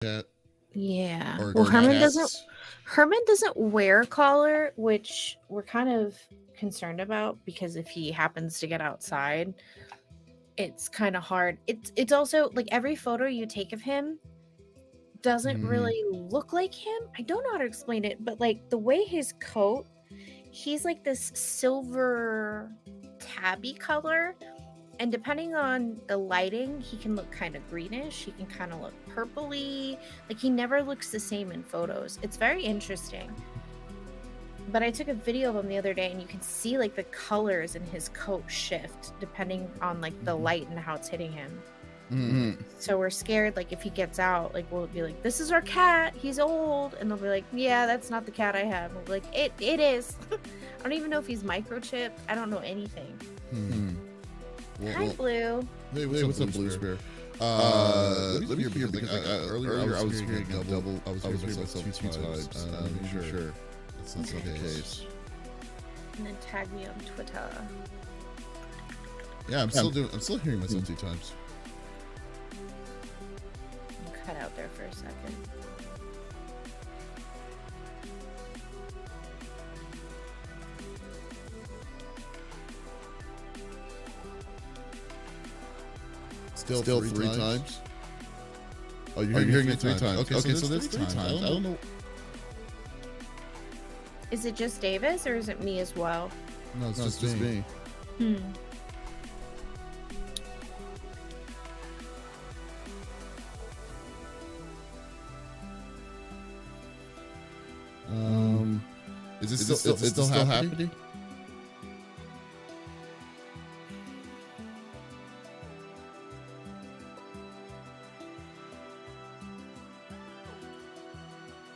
cat. Yeah. Or Well, Herman cats. doesn't wear a collar, which we're kind of concerned about because if he happens to get outside, it's kind of hard. It's also like every photo you take of him doesn't really look like him. I don't know how to explain it, but like the way his coat, he's like this silver tabby color, and depending on the lighting, he can look kind of greenish, he can kind of look purpley, like he never looks the same in photos. It's very interesting. But I took a video of him the other day and you can see like the colors in his coat shift depending on like the light and how it's hitting him. So we're scared, like if he gets out, like we'll be like, this is our cat, he's old, and they'll be like, yeah, that's not the cat I have. We'll be like, it is. I don't even know if he's microchipped. I don't know anything. Hi, Blue. Hey, what's up, Blue Spear? Let me hear because earlier I was hearing double. I was hearing myself two times. Make sure that's not the case. And then tag me on Twitter. Yeah, I'm still hearing myself two times. Cut out there for a second. Still three times? Oh, you're hearing it three times. Okay, so that's three times. I don't know. Is it just Davis or is it me as well? No, it's just me. Is it still happening?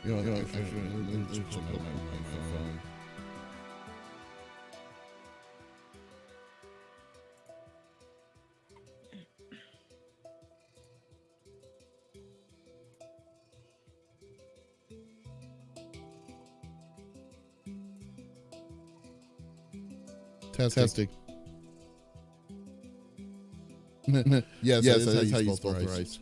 You know, actually, let's check out my phone. Testing. Yes, that's how you spell rice.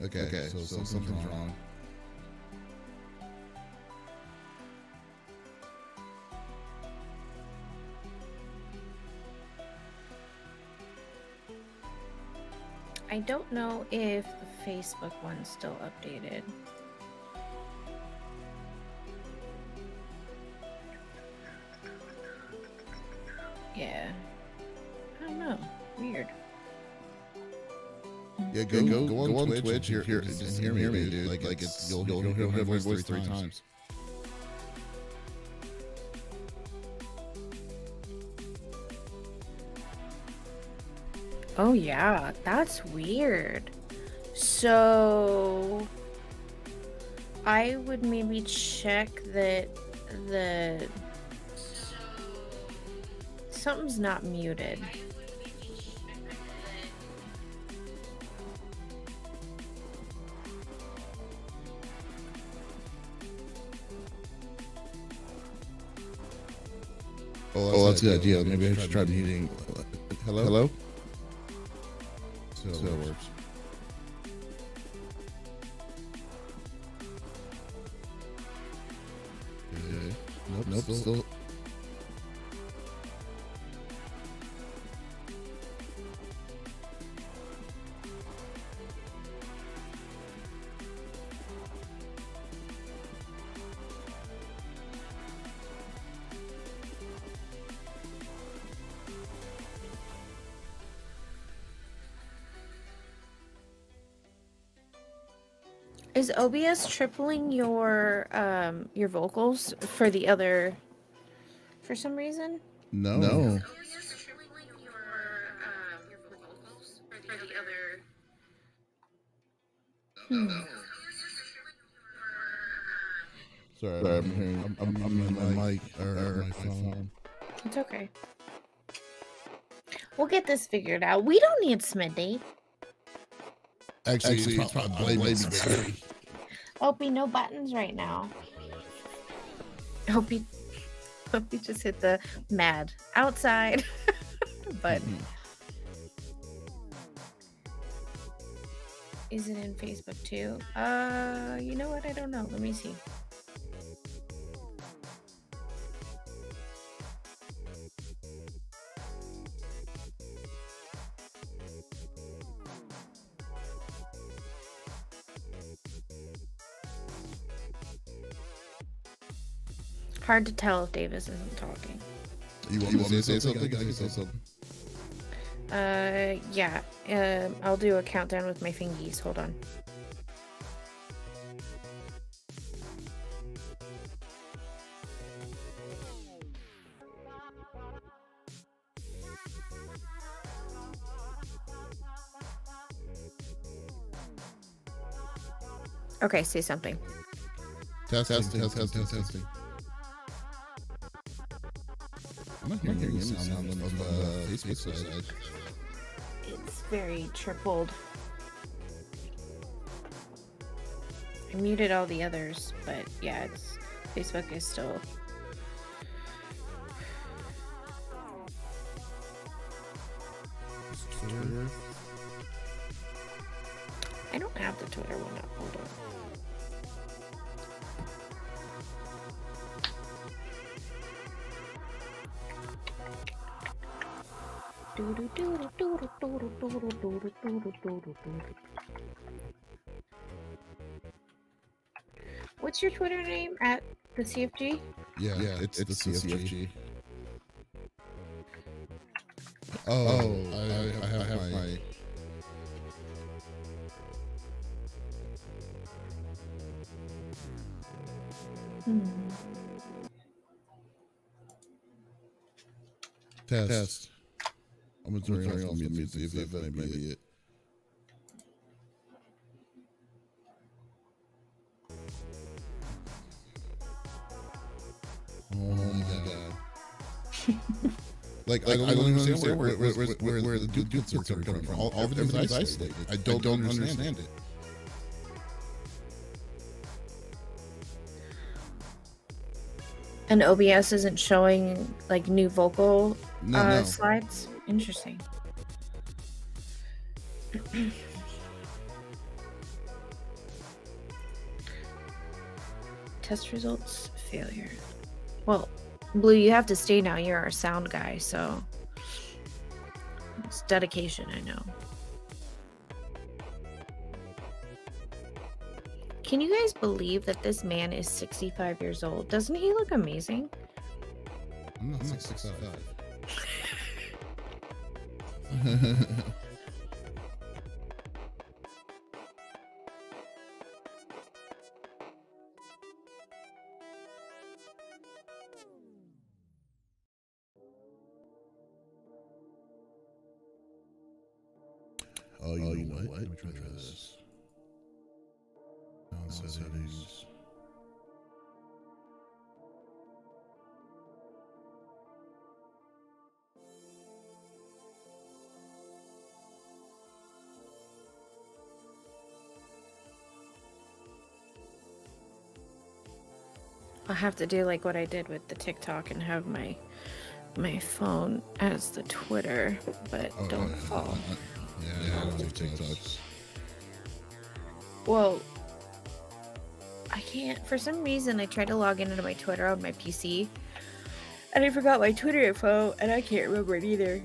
Okay, so something's wrong. I don't know if the Facebook one's still updated. Yeah. I don't know. Weird. Yeah, go on Twitch and hear me, dude. Like it's you'll hear my voice three times. Oh yeah, that's weird. So I would maybe check that something's not muted. Oh, that's a good idea. Maybe I should try muting. Hello? So it works. Okay. Nope, still. Is OBS tripling your vocals for the other for some reason? No. Sorry, I'm hearing. I'm on my mic or my phone. It's okay. We'll get this figured out. We don't need Smitty. Actually, it's probably Opie, no buttons right now. Opie. Let me just hit the mad outside button. Is it in Facebook too? You know what? I don't know. Let me see. Hard to tell if Davis isn't talking. You want me to say something? I can say something. Yeah. I'll do a countdown with my fingies. Hold on. Okay, say something. Testing. I'm not hearing any sound on the Facebook side. It's very tripled. I muted all the others, but yeah, Facebook is still. Twitter. I don't have the Twitter one up. Hold on. What's your Twitter name at the CFG? Yeah, it's the CFG. Oh, I have my. Test. I'm gonna turn off the music if that may be it. Oh my god. Like I don't understand where the duplicates are coming from. All everything's isolated. I don't understand it. And OBS isn't showing like new vocal No. slides? Interesting. Test results failure. Well, Blue, you have to stay now. You're our sound guy, so it's dedication, I know. Can you guys believe that this man is 65 years old? Doesn't he look amazing? I'm not 65. Oh, you know what? Let me try this. Sound settings. I'll have to do like what I did with the TikTok and have my phone as the Twitter, but don't fall. Yeah, I don't do TikToks. Well, I can't. For some reason, I tried to log into my Twitter on my PC, and I forgot my Twitter info, and I can't remember it either.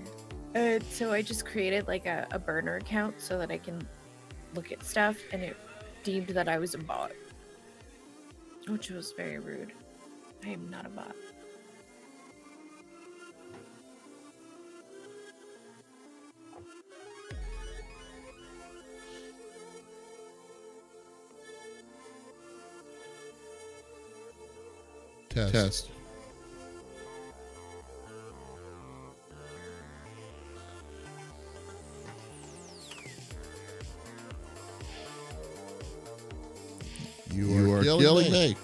And so I just created like a burner account so that I can look at stuff, and it deemed that I was a bot, which was very rude. I am not a bot. Test. You are Kelly May.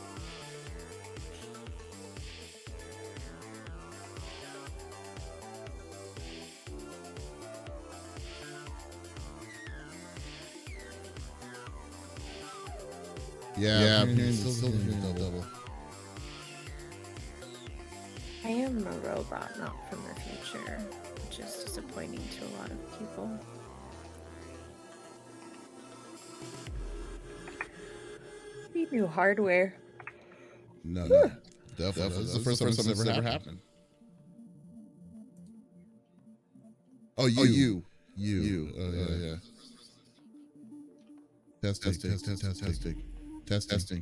Yeah, I'm hearing still hearing double. from a robot, not from the future, which is disappointing to a lot of people. Need new hardware. No, definitely. This is the first time it's ever happened. Oh, you. Oh, yeah. Testing.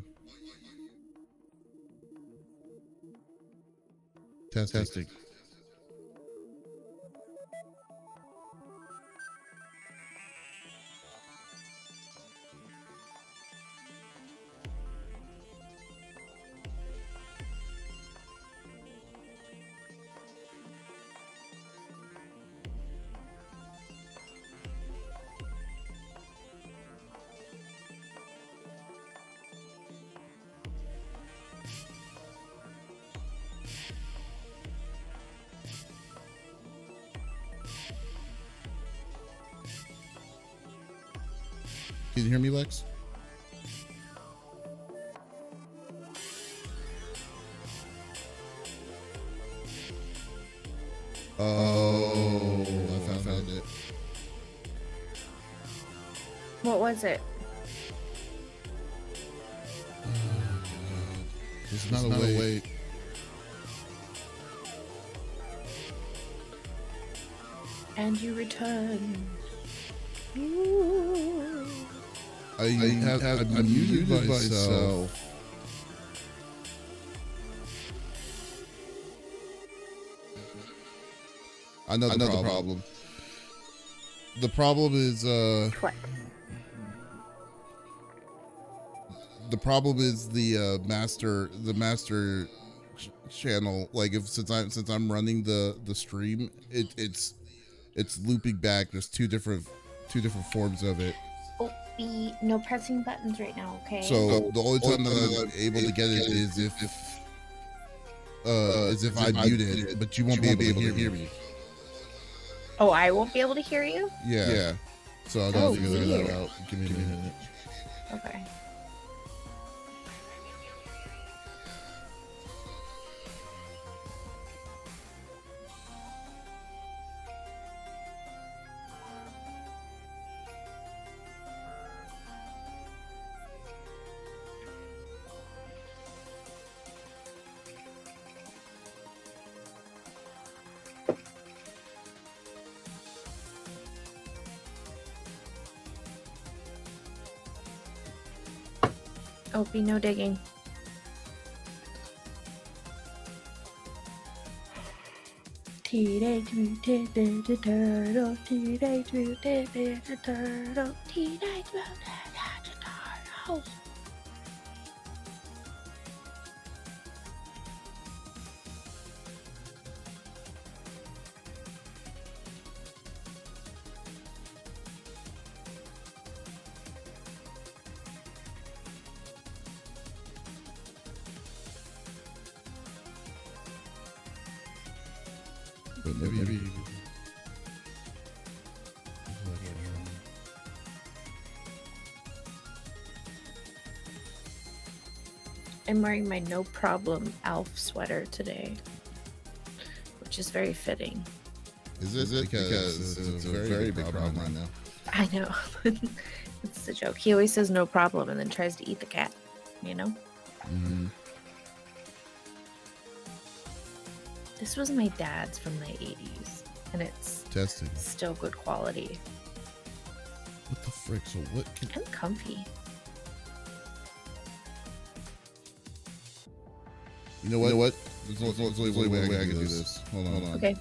Can you hear me, Lex? Oh, I found it. What was it? There's not a way. And you return. I'm muted myself. I know the problem. The problem is What? The problem is the master channel. Like since I'm running the stream, it's looping back. There's two different forms of it. No pressing buttons right now, okay? So the only time that I'm able to get it is if I mute it, but you won't be able to hear me. Oh, I won't be able to hear you? Yeah. So I gotta figure that out. Give me a minute. Okay. Oh, be no digging. Teenage Mutant Ninja Turtle, Teenage Mutant Ninja Turtle, Teenage Mutant Ninja Turtles. But maybe I'm wearing my No Problem Alf sweater today, which is very fitting. Is it? Because it's a very big problem right now. I know. It's the joke. He always says no problem and then tries to eat the cat, you know? Mm-hmm. This was my dad's from the 80s, and it's Testing. still good quality. What the frick? So what can... And comfy. You know what? There's only one way I can do this. Hold on. Okay.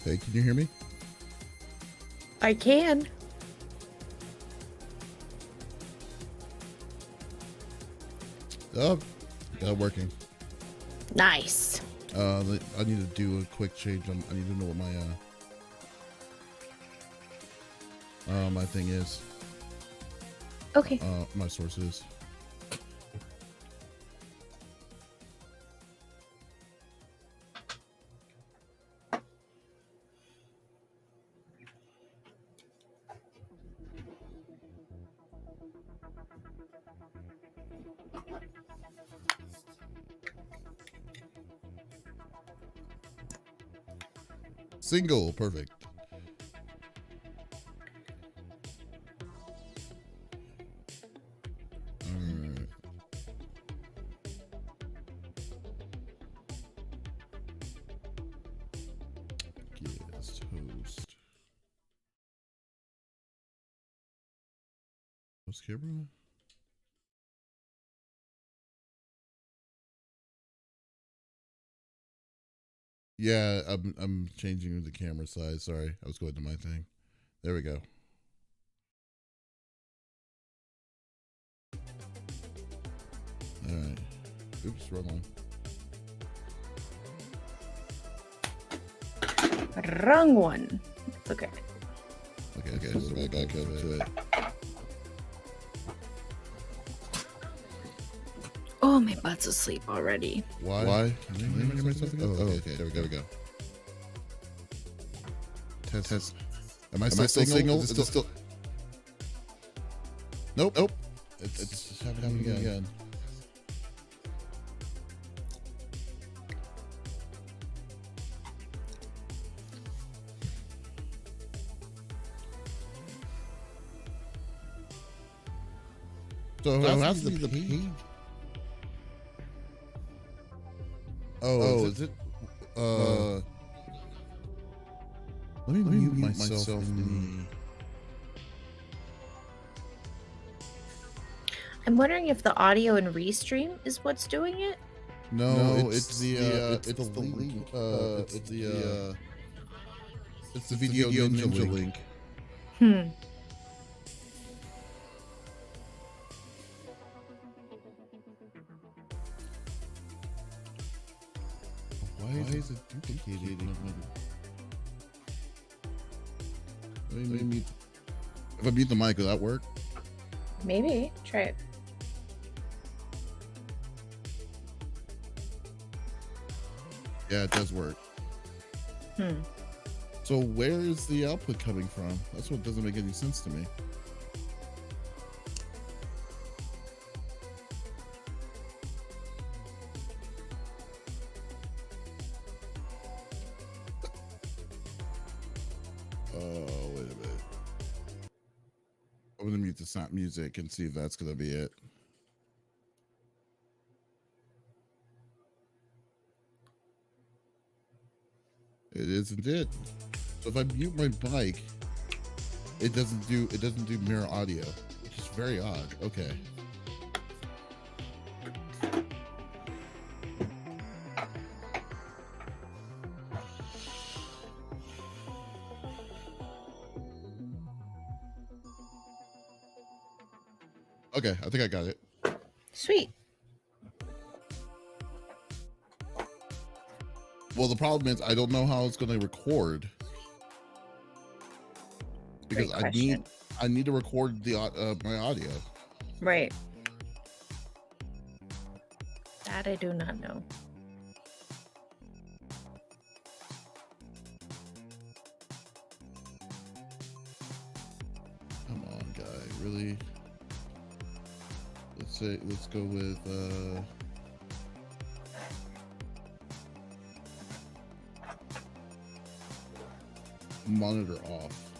Hey, can you hear me? I can. Oh, working. Nice. I need to do a quick change. I need to know what my thing is. Okay. My source is. Single, perfect. Alright. Guest host. Host camera? Yeah, I'm changing the camera size. Sorry, I was going to my thing. There we go. All right. Oops, wrong one. Wrong one. It's okay. Okay. So back up to it. Oh, my butt's asleep already. Why? Can you hear myself again? Oh, okay. There we go. Test. Am I still single? Is it still? Nope. It's happening again. So how has to be the page? Oh, is it? Let me mute myself in I'm wondering if the audio and restream is what's doing it. No, it's the link. It's the video ninja link. Why is it duplicating? Let me mute. If I mute the mic, will that work? Maybe. Try it. Yeah, it does work. So where is the output coming from? That's what doesn't make any sense to me. Oh, wait a minute. I'm gonna mute the sound music and see if that's gonna be it. It isn't it. So if I mute my mic, it doesn't do mirror audio, which is very odd. Okay. Okay, I think I got it. Sweet. Well, the problem is I don't know how it's going to record because I need to record the my audio. Right. That I do not know. Come on, guy. Really? Let's go with monitor off.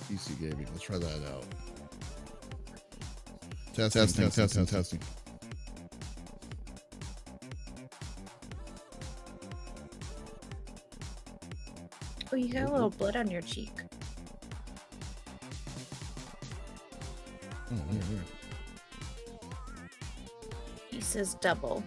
PC gaming. Let's try that out. Testing. Oh, you got a little blood on your cheek. Oh, right. He says double.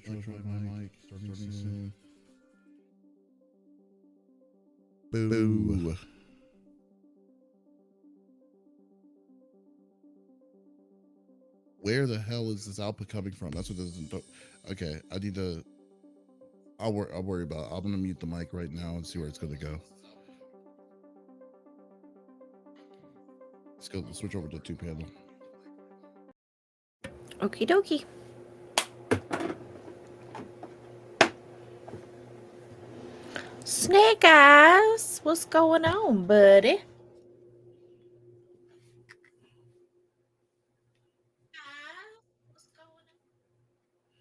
electronic mic starting soon. Boo. Where the hell is this output coming from? That's what doesn't. Okay, I need to. I'll worry about it. I'm gonna mute the mic right now and see where it's gonna go. Let's go. Switch over to 2-panel. Okie dokie. Snake Eyes, what's going on, buddy?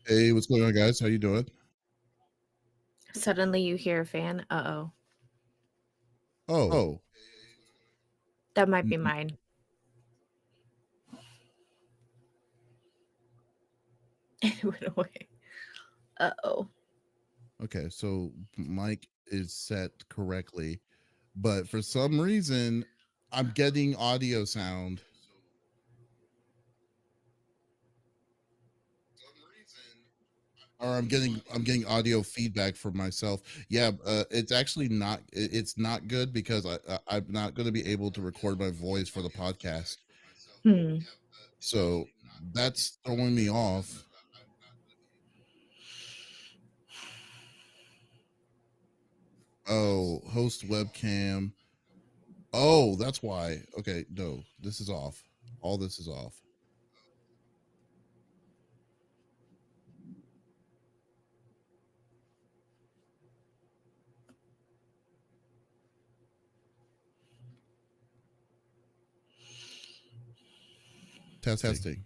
Hey, what's going on, guys? How you doing? Suddenly you hear a fan. Uh-oh. Oh. That might be mine. It went away. Uh-oh. Okay, so mic is set correctly, but for some reason, I'm getting audio sound. Or I'm getting audio feedback from myself. Yeah, it's actually not. It's not good because I'm not going to be able to record my voice for the podcast. So that's throwing me off. Oh, host webcam. Oh, that's why. Okay, no, this is off. All this is off. Testing.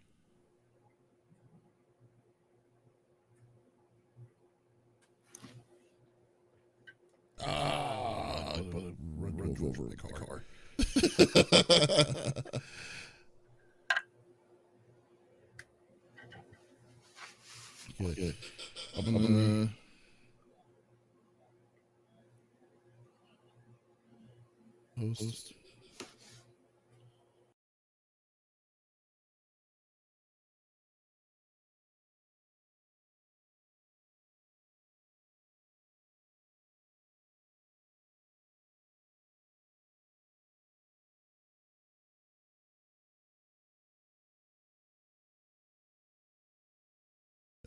I run over my car. Good. I'm gonna host.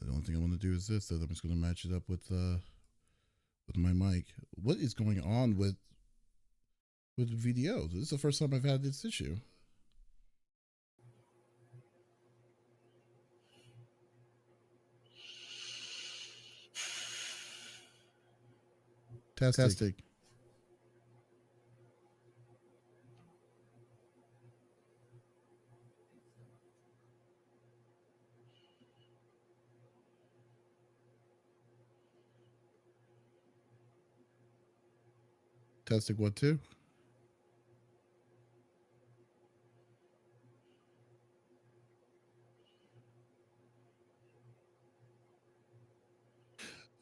The only thing I want to do is this. That I'm just going to match it up with my mic. What is going on with VDO? This is the first time I've had this issue. Testing. Testing 1 2.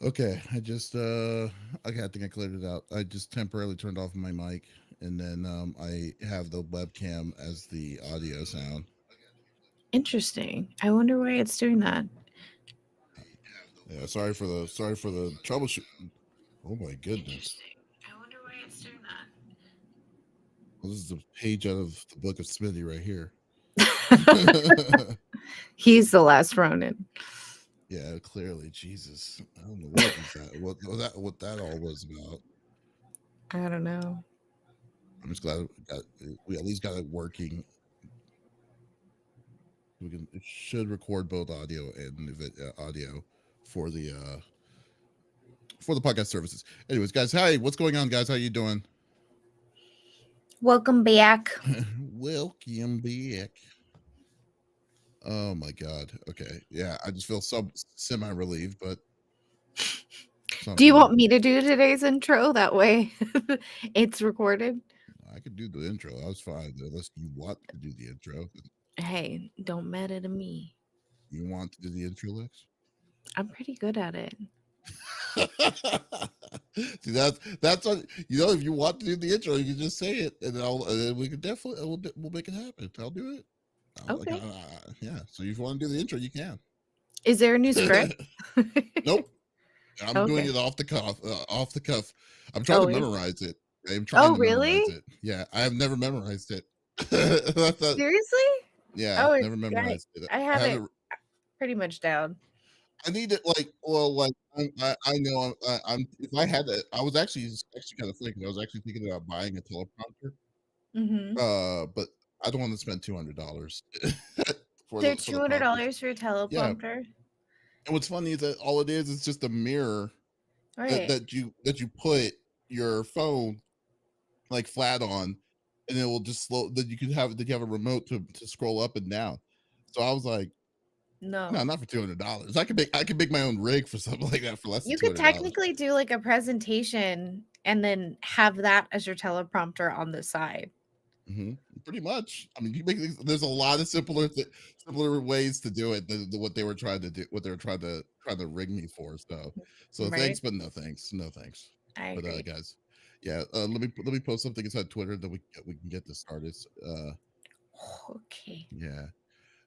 Okay, I just okay, I think I cleared it out. I just temporarily turned off my mic, and then I have the webcam as the audio sound. Interesting. I wonder why it's doing that. Yeah, sorry for the troubleshoot. Oh my goodness. I wonder why it's doing that. Well, this is a page out of the book of Smitty right here. He's the last Ronin. Yeah, clearly, Jesus. I don't know what was that. What that all was about. I don't know. I'm just glad we at least got it working. It should record both audio and audio for the podcast services. Anyways, guys, hi, what's going on, guys? How you doing? Welcome back. Welcome back. Oh my God. Okay. Yeah, I just feel semi-relieved, but do you want me to do today's intro? That way it's recorded. I could do the intro. I was fine unless you want to do the intro. Hey, don't matter to me. You want to do the intro, Lex? I'm pretty good at it. See, that's what if you want to do the intro, you can just say it, and then we can definitely we'll make it happen. I'll do it. Okay. Yeah. So if you want to do the intro, you can. Is there a new script? Nope. I'm doing Okay. it off the cuff. Off the cuff. I'm trying to Oh, is memorize it. I'm trying oh, to memorize really? it. Yeah, I have never memorized it. I thought, Seriously? yeah, Oh, never I memorized it. I I have it haven't. pretty much down. I need it like well, like I know I'm. If I had it, I was actually kind of thinking. I was actually thinking about buying a teleprompter. Mhm. But I don't want to spend $200 They're for the prompters. $200 for a Yeah, teleprompter? and what's funny is that all it is just a mirror Right. that you put your phone like flat on, and it will just slow. That you have a remote to scroll up and down. So I was like, no, No. not for $200. I could make my own rig for something like that for less than You two could hundred dollars. technically do, like, a presentation and then have that as your teleprompter on the side. hmm Pretty much. I mean, there's a lot of simpler ways to do it than what they were trying to do, what they were trying to rig me for. So thanks, Right? but no thanks, no thanks. I But agree. guys, yeah, let me post something inside Twitter that we can get this started. Okay. Yeah.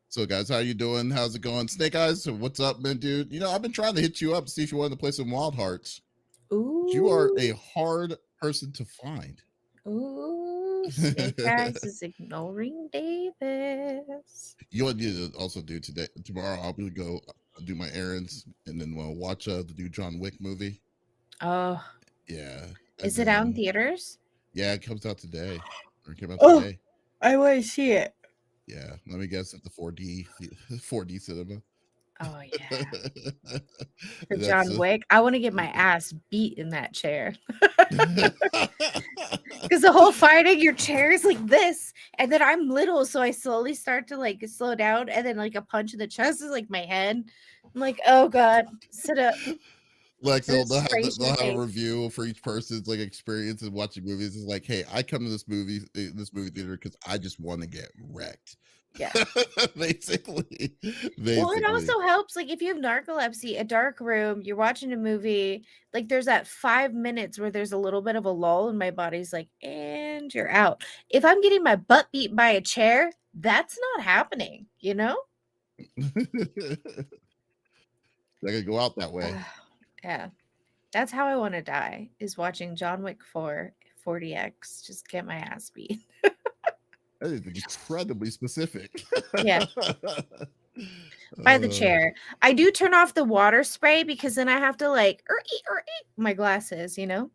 So guys, how you doing? How's it going? Snake Eyes, so what's up, man, dude? I've been trying to hit you up, see if you wanted to play some Wild Hearts. But you are a Ooh. hard person to find. Ooh, Snake Eyes is ignoring Davis. You know what I need to also do today? Tomorrow, I'll be go do my errands and then we'll watch the new John Wick movie. Oh, Yeah, and is it out in then theaters? yeah, it comes out today. Or it came out Oh, today. I want to see it. Yeah, let me guess at the 4D cinema. Oh, yeah. For That's John Wick, I want to get my ass beat in that chair. Because the whole fighting, your chair is like this. And then I'm little, so I slowly start to like slow down. And then, like, a punch in the chest is like my head. I'm like, oh God, sit up. like And they'll just have raise your they'll have a face. review for each person's like experience in watching movies. It's like, hey, I come to this movie theater because I just want to get wrecked. Yeah. basically, Well, it basically. also helps, like, if you have narcolepsy, a dark room, you're watching a movie, like, there's that 5 minutes where there's a little bit of a lull and my body's like, "And you're out." If I'm getting my butt beat by a chair, that's not happening, you know? I could go out that way. Ugh, yeah. That's how I wanna die, is watching John Wick 4, 40X, just get my ass beat. That is incredibly specific. Yeah, by the uh, chair. I do turn off the water spray because then I have to, like, "Er-ee," my glasses, you know?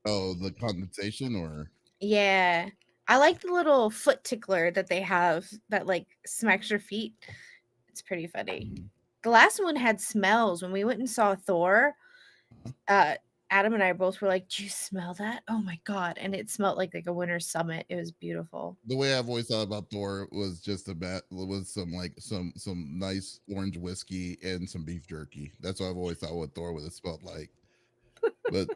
oh, the condensation, or Yeah. I like the little foot tickler that they have that, like, smacks your feet. It's pretty funny. Mhm. The last one had smells. When we went and saw Thor, uh, Adam and I both were like, "Do you smell that? Oh my god." And it smelled like a winter summit. It was beautiful. The way I've always thought about Thor was just about was some like some nice orange whiskey and some beef jerky. That's what I've always thought what Thor would have smelled like. But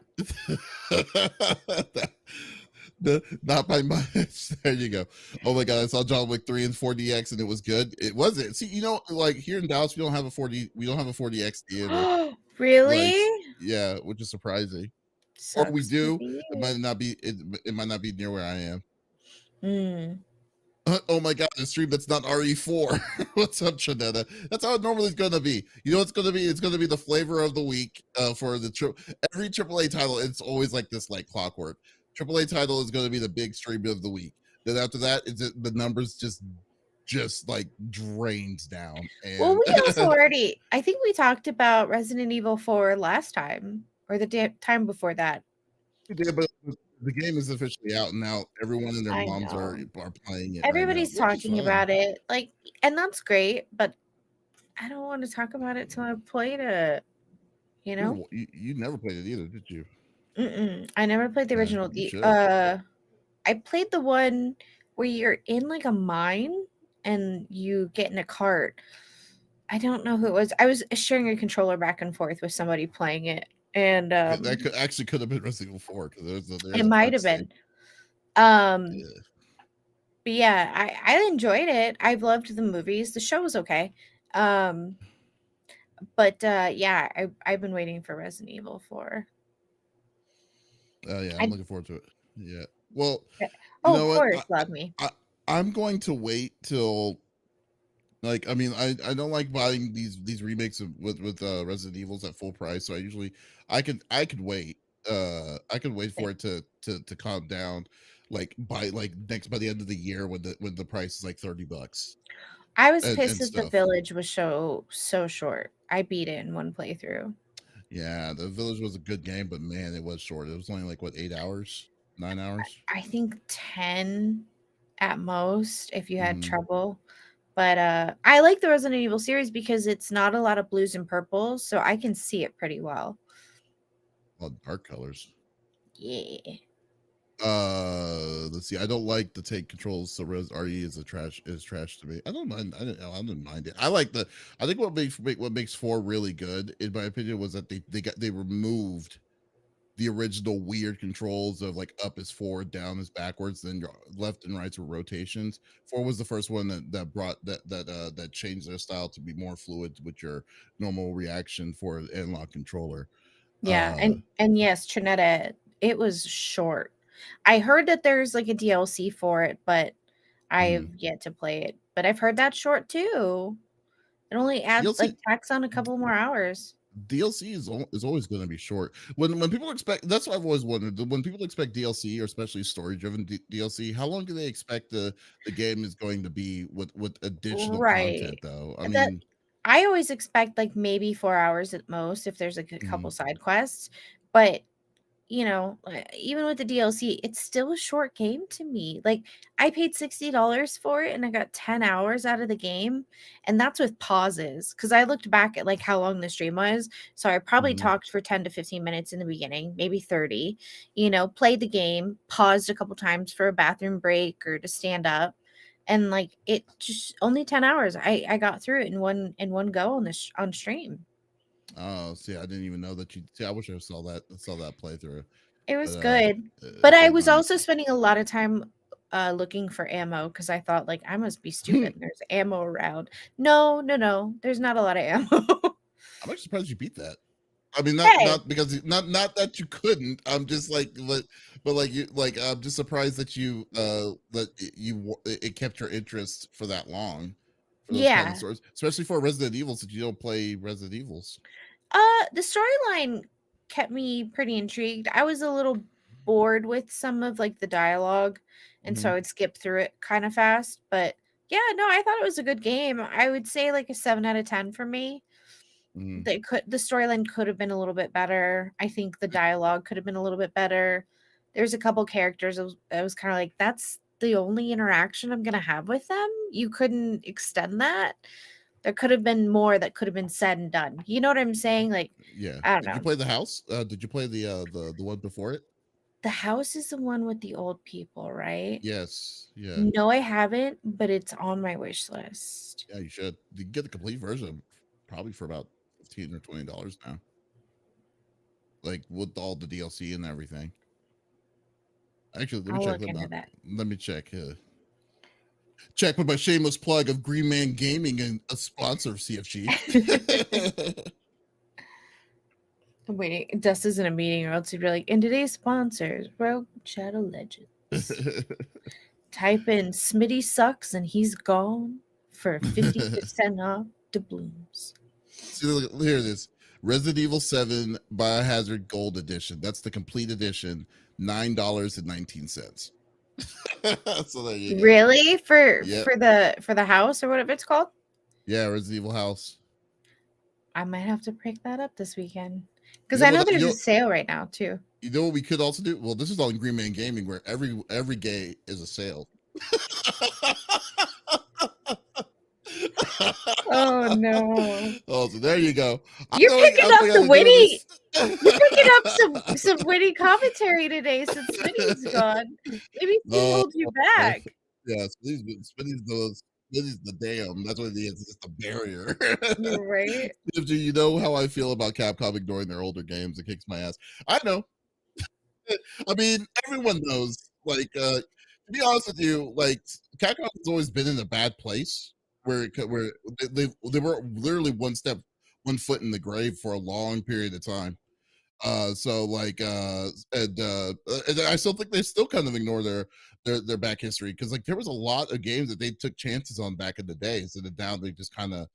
not by much. There you go. Oh my god, I saw John Wick 3 in 4DX and it was good. It wasn't. See, like here in Dallas, we don't have a 4DX theater. Like, Really? yeah, which is surprising. Or we Sucks to do. be It you. might not be. It might not be near where I am. Mm. Oh my god, a stream that's not RE4. What's up, Trinetta? That's how it normally is gonna be. You know what's gonna be? It's gonna be the flavor of the week for every AAA title. It's always like this, like clockwork. AAA title is gonna be the big stream of the week. Then after that, the numbers just like drains down. Well, And we also already I think we talked about Resident Evil 4 last time or the time before that. yeah, but the game is officially out now. Everyone and their I moms know. are playing it right now, Everybody's which is talking fine. about it, like, and that's great, but I don't wanna talk about it till I've played it, you know? You never played it either, did you? Mm-mm. I never played the original. You should. I played the one where you're in, like, a mine and you get in a cart. I don't know who it was. I was sharing a controller back and forth with somebody playing it, and, That could have been Resident Evil 4 because it there's a might cart have scene. been. Um, Yeah. but yeah, I enjoyed it. I've loved the movies. The show was okay. Um, but, yeah, I've been waiting for Resident Evil 4. Oh yeah, I'm I looking forward to it. Yeah. Well, you Oh, of know what? course, love me. I I'm going to wait till Like, I mean, I don't like buying these remakes of, with Resident Evils at full price. So I could wait. I could wait for it to calm down. Like by the end of the year when the price is like $30 I was and pissed that the stuff. village was so short. I beat it in one playthrough. Yeah, the Village was a good game, but man, it was short. It was only like what, 8 hours, 9 hours. I think 10 at most if you had Mm-hmm. trouble. But I like the Resident Evil series because it's not a lot of blues and purples, so I can see it pretty well. All dark colors. Yeah. Let's see. I don't like to take controls, so Res RE is trash to me. I don't mind. I didn't mind it. I like the. I think what makes four really good, in my opinion, was that they removed the original weird controls of like up is forward, down is backwards, then your left and rights were rotations. Four was the first one that brought that changed their style to be more fluid with your normal reaction for an analog controller. Yeah, Uh, and yes, Trinetta, it was short. I heard that there's like a DLC for it, but I've mhm. yet to play it. But I've heard that's short too. It only adds like DLC tacks on a couple more hours. DLC is always going to be short. When people expect, that's what I've always wondered. When people expect DLC or especially story driven DLC, how long do they expect the game is going to be with additional Right. content? Though, I That mean, I always expect like maybe 4 hours at most if there's like a couple mhm, side quests, but even with the DLC, it's still a short game to me. Like, I paid $60 for it and I got 10 hours out of the game, and that's with pauses. Because I looked back at like how long the stream was. So I probably mhm. talked for 10 to 15 minutes in the beginning, maybe 30, played the game, paused a couple times for a bathroom break or to stand up. And like it just only 10 hours. I got through it in one go on this on stream. Oh, see, I didn't even know that you. See, I wish I saw that playthrough, It but was good, but it I did was not. also spending a lot of time, looking for ammo because I thought, like, "I must be stupid, I'm there's ammo around." No, no, no, there's not a lot of ammo. actually surprised you beat that. I mean, Hey, not because not that you couldn't. I'm just like, but like you like I'm just surprised that it kept your interest for that long, for those kind of yeah. stories, especially for Resident Evil, since you don't play Resident Evils. The storyline kept me pretty intrigued. I was a little bored with some of, like, the dialogue, and so Hmm. I would skip through it kinda fast, but yeah, no, I thought it was a good game. I would say, like, a 7 out of 10 for me. Hmm. The storyline could have been a little bit better. I think the dialogue could have been a little bit better. There's a couple characters I was kinda like, "That's the only interaction I'm gonna have with them? You couldn't extend that?" There could have been more that could have been said and done. You know what I'm saying? Like, Yeah. I don't Did you know. play the house? Did you play the one before it? The house is the one with the old people, right? Yes. Yeah. No, I haven't, but it's on my wish list. Yeah. You should. You can get the complete version, probably for about $15 or $20 now, like with all the DLC and everything. Actually, let me I'll check. look into that. Let me check. Check with my shameless plug of Green Man Gaming and a sponsor of CFG. I'm waiting. Dust is in a meeting, or else he'd be like, and today's sponsors, Rogue Shadow Legends. Type in Smitty sucks and he's gone for 50% off doubloons. See, look, here it is. Resident Evil 7 Biohazard Gold Edition. That's the complete edition. $9.19. So there you go. Really? For Yep. for the house or whatever it's called? Yeah, Resident Evil House. I might have to pick that up this weekend. Because You know I know what? there's a sale right now too. You know what we could also do? Well, this is on Green Man Gaming, where every gay is a sale. Oh no. Oh, so there you go. You're picking I don't up think I the have to do witty this. you're picking up some witty commentary today since Smitty's gone. Maybe he Oh, holds you back. yeah, Spinny's the damn. That's what it is. It's the barrier. You're right. Do you know how I feel about Capcom ignoring their older games? It kicks my ass. I know. I mean, everyone knows. Like, to be honest with you, like Capcom has always been in a bad place where they were literally one foot in the grave for a long period of time. So like and I still think they still kind of ignore their back history, because like there was a lot of games that they took chances on back in the day, so that now they just kind of,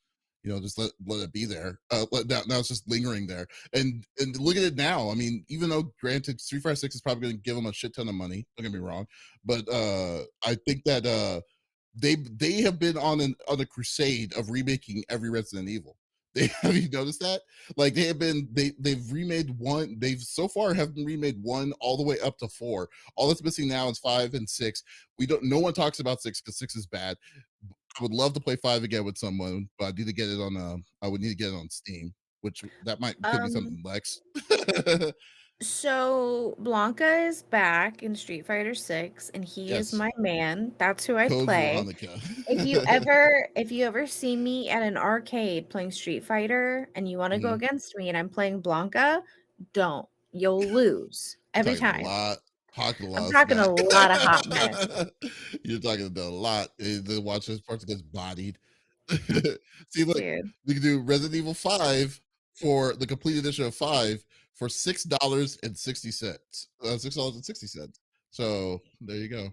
just let it be there. Now it's just lingering there. And look at it now. I mean, even though granted Street Fighter 6 is probably going to give them a shit ton of money, don't get me wrong, but I think that they have been on a crusade of remaking every Resident Evil. They have you noticed that? Like they've remade one. They've so far have remade one all the way up to four. All that's missing now is five and six. We don't. No one talks about six because six is bad. I would love to play five again with someone, but I need to get it on. I would need to get it on Steam, which that might could be Um, something Lex. so Blanca is back in Street Fighter 6 and he is Yes, my man. That's who I Code play. Veronica. If you ever see me at an arcade playing Street Fighter and you want to go Mhm. against me and I'm playing Blanca, don't. You'll lose You're every talking a time. lot, talking a I'm lot of talking a smack. lot of hot mess, You're talking a lot. The watch this part gets bodied. See, look, dude. we can do Resident Evil 5 for the complete edition of 5 for $6.60. $6.60. So there you go.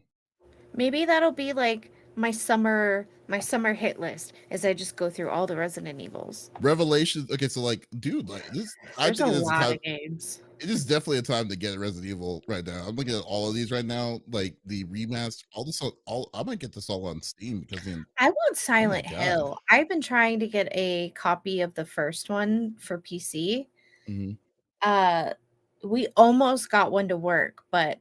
Maybe that'll be like my summer hit list as I just go through all the Resident Evils. Revelations. Okay, so like, dude, like this, I There's think a it is a lot time. of games. It is definitely a time to get Resident Evil right now. I'm looking at all of these right now, like the remaster, all this, all I might get this all on Steam because then, I want oh my Silent god. Hill. I've been trying to get a copy of the first one for PC. Mhm. Uh, we almost got one to work, but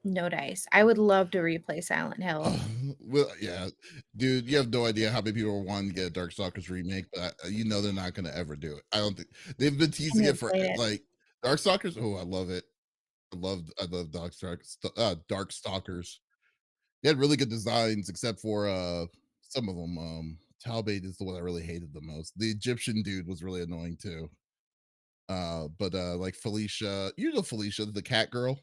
no dice. I would love to replay Silent Hill. Well, yeah, dude, you have no idea how many people are wanting to get a Darkstalkers remake, but they're not going to ever do it. I don't think they've been I teasing it haven't for played it. like Darkstalkers. Oh, I love it. I love Darkstalkers. They had really good designs, except for some of them. Talbot is the one I really hated the most. The Egyptian dude was really annoying too. But like Felicia, Felicia, the cat girl,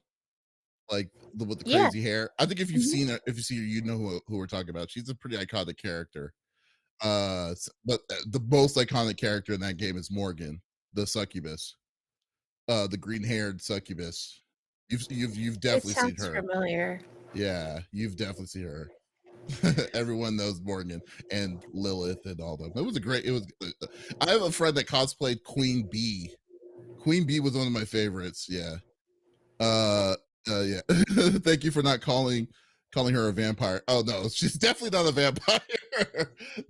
like with the Yeah. crazy hair. I think if you've Mhm. seen her, if you see her, you know who we're talking about. She's a pretty iconic character. But the most iconic character in that game is Morgan, the succubus, the green-haired succubus. You've It definitely seen sounds her. familiar. Yeah, you've definitely seen her. Everyone knows Morgan and Lilith and all them. It was a great. It was. I have a friend that cosplayed Queen Bee. Queen Bee was one of my favorites. Yeah. Uh, yeah. Thank you for not calling her a vampire. Oh no, she's definitely not a vampire.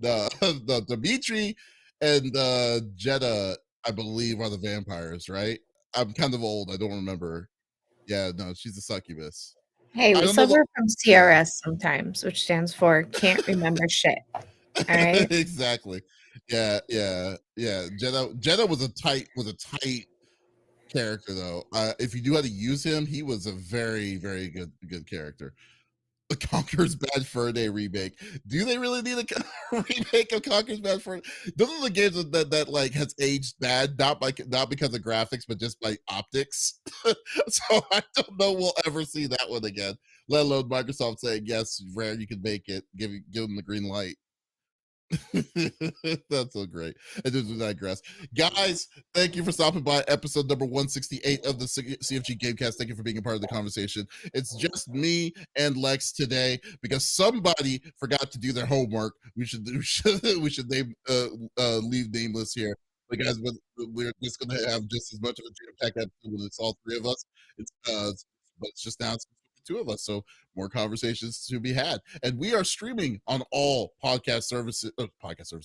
The Dimitri and Jeddah, I believe, are the vampires, right? I'm kind of old. I don't remember. Yeah, no, she's a succubus. Hey, I we don't know the. suffer from Yeah. CRS sometimes, which stands for can't remember shit. All right. Exactly. Yeah, yeah, yeah. Jeddah was a tight character though. If you knew how to use him, he was a very, very good character. The Conqueror's Bad Fur Day remake. Do they really need a remake of Conqueror's Bad Fur? Those are the games that like has aged bad, not because of graphics, but just by optics. So I don't know we'll ever see that one again. Let alone Microsoft saying yes, Rare, you can make it. Give them the green light. That's so great. I just digress. Guys, thank you for stopping by episode number 168 of the CFG Gamecast. Thank you for being a part of the conversation. It's just me and Lex today because somebody forgot to do their homework. We should leave nameless here. But guys, we're just gonna have just as much of a jam-packed episode when it's all three of us. But it's just now it's the two of us. So more conversations to be had. And we are streaming on all podcast services,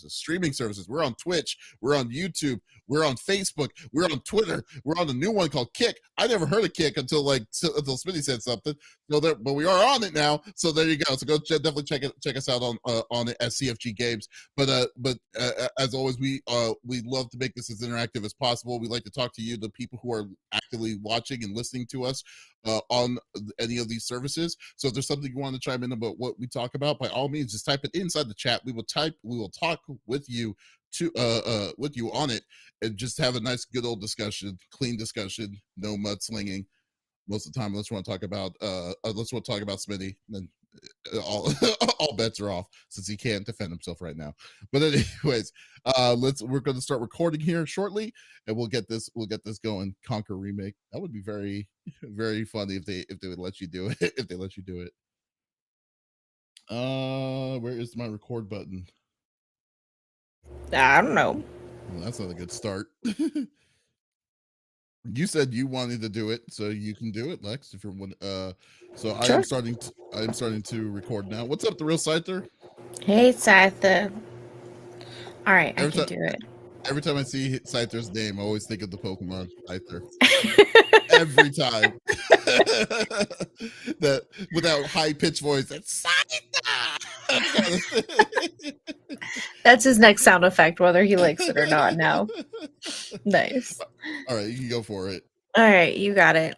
streaming services. We're on Twitch, we're on YouTube, we're on Facebook, we're on Twitter, we're on a new one called Kick. I never heard of Kick until Smitty said something. So there, but we are on it now. So there you go. So go definitely check us out on it at CFG Games. But as always, we love to make this as interactive as possible. We like to talk to you, the people who are actively watching and listening to us on any of these services. So if there's something you want to chime in about what we talk about, by all means, just type it inside the chat. We will talk with you with you on it and just have a nice good old discussion, clean discussion, no mudslinging most of the time. Unless you want to talk about Smitty, then all all bets are off since he can't defend himself right now. But anyways, we're going to start recording here shortly, and we'll get this going. Conquer remake. That would be very very funny if they would let you do it. If they let you do it. Where is my record button? I don't know. Well, that's not a good start. You said you wanted to do it, so you can do it, Lex. If you're one, so I am Sure. starting. I am starting to record now. What's up, the real Scyther? Hey, Scyther. All right, I Every can time, do it. every time I see Scyther's name, I always think of the Pokemon Scyther. Every time, that without high pitched voice, that's Scyther. That's his next sound effect, whether he likes it or not now. Nice. All right, you can go for it. All right, you got it.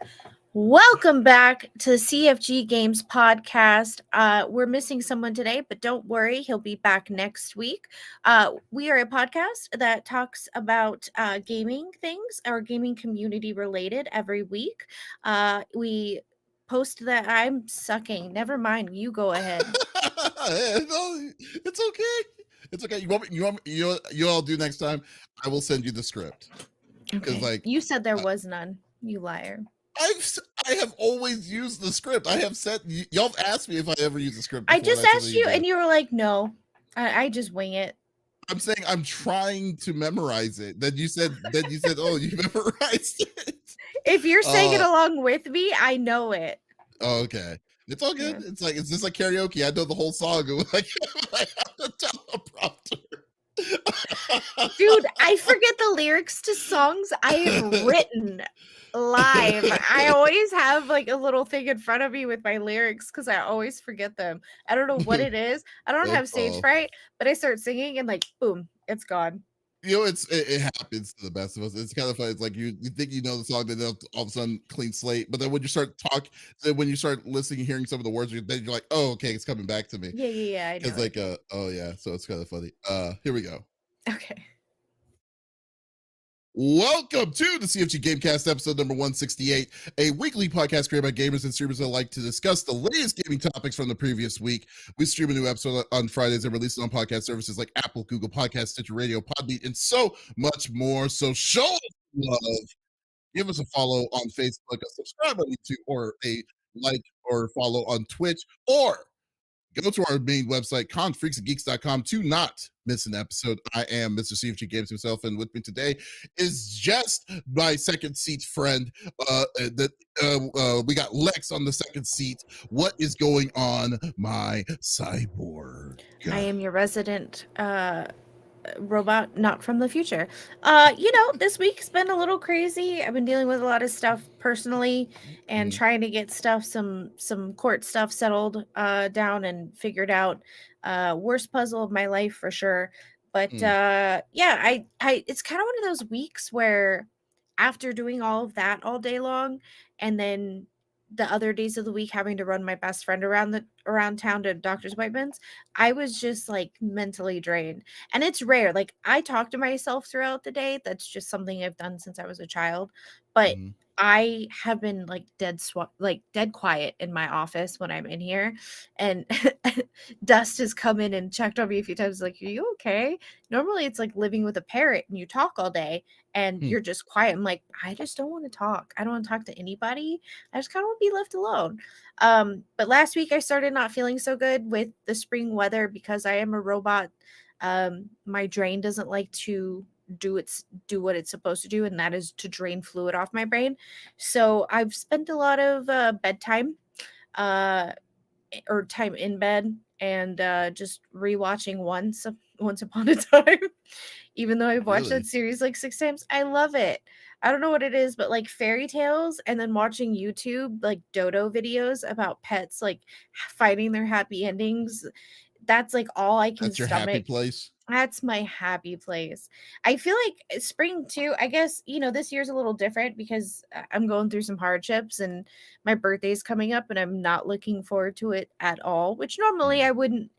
Welcome back to the CFG Games podcast. We're missing someone today, but don't worry, he'll be back next week. We are a podcast that talks about gaming things or gaming community related every week. We post that. I'm sucking. Never mind. You go ahead. No, it's okay. It's okay. You all do next time. I will send you the script because Okay. like You said there was none. You liar. I have always used the script. I have said y'all have asked me if I ever used the script I before. just And I said that asked you you, did. and you were like, no. I just wing it. I'm saying I'm trying to memorize it. Then you said oh, you memorized it. If you're saying it Uh, along with me, I know it. oh, okay. It's all good. Yeah. It's just like karaoke. I know the whole song. Like I have the teleprompter. Dude, I forget the lyrics to songs I have written live. I always have like a little thing in front of me with my lyrics because I always forget them. I don't know what it is. I don't have stage Oh, fright, but I start singing and like boom, it's gone. it happens to the best of us. It's kind of funny. It's like you think you know the song, then all of a sudden clean slate. But then when you start then when you start listening, hearing some of the words, then you're like, oh, okay, it's coming back to me. Yeah, I know Because it. like, oh yeah, so it's kind of funny. Here we go. Okay. Welcome to the CFG GameCast episode number 168, a weekly podcast created by gamers and streamers that like to discuss the latest gaming topics from the previous week. We stream a new episode on Fridays and release it on podcast services like Apple, Google Podcasts, Stitcher Radio, Podbean, and so much more. So show us love. Give us a follow on Facebook, a subscribe on YouTube, or a like or follow on Twitch, or go to our main website, confreaksandgeeks.com, to not miss an episode. I am Mr. CFG Games himself, and with me today is just my second seat friend. We got Lex on the second seat. What is going on, my cyborg? I am your resident robot, not from the future. This week's been a little crazy. I've been dealing with a lot of stuff personally and Mm, trying to get some court stuff settled down and figured out. Worst puzzle of my life for sure. But mm, yeah, I it's kind of one of those weeks where after doing all of that all day long and then the other days of the week having to run my best friend around town to doctor's appointments, I was just like mentally drained. And it's rare. Like I talk to myself throughout the day. That's just something I've done since I was a child. But mm. I have been like dead quiet in my office when I'm in here. And Dust has come in and checked on me a few times, like, are you okay? Normally it's like living with a parrot and you talk all day and Hmm. you're just quiet. I'm like, I just don't want to talk. I don't want to talk to anybody. I just kind of want to be left alone. But last week I started not feeling so good with the spring weather because I am a robot. My drain doesn't like to do what it's supposed to do, and that is to drain fluid off my brain. So I've spent a lot of bedtime uh or time in bed and just rewatching once upon a time. Even though I've watched that Really? series like 6 times, I love it. I don't know what it is, but like fairy tales and then watching YouTube like dodo videos about pets like finding their happy endings, that's like all I can That's your happy stomach. place? That's my happy place. I feel like spring too. I guess, this year's a little different because I'm going through some hardships and my birthday's coming up and I'm not looking forward to it at all, which normally Mm, I wouldn't,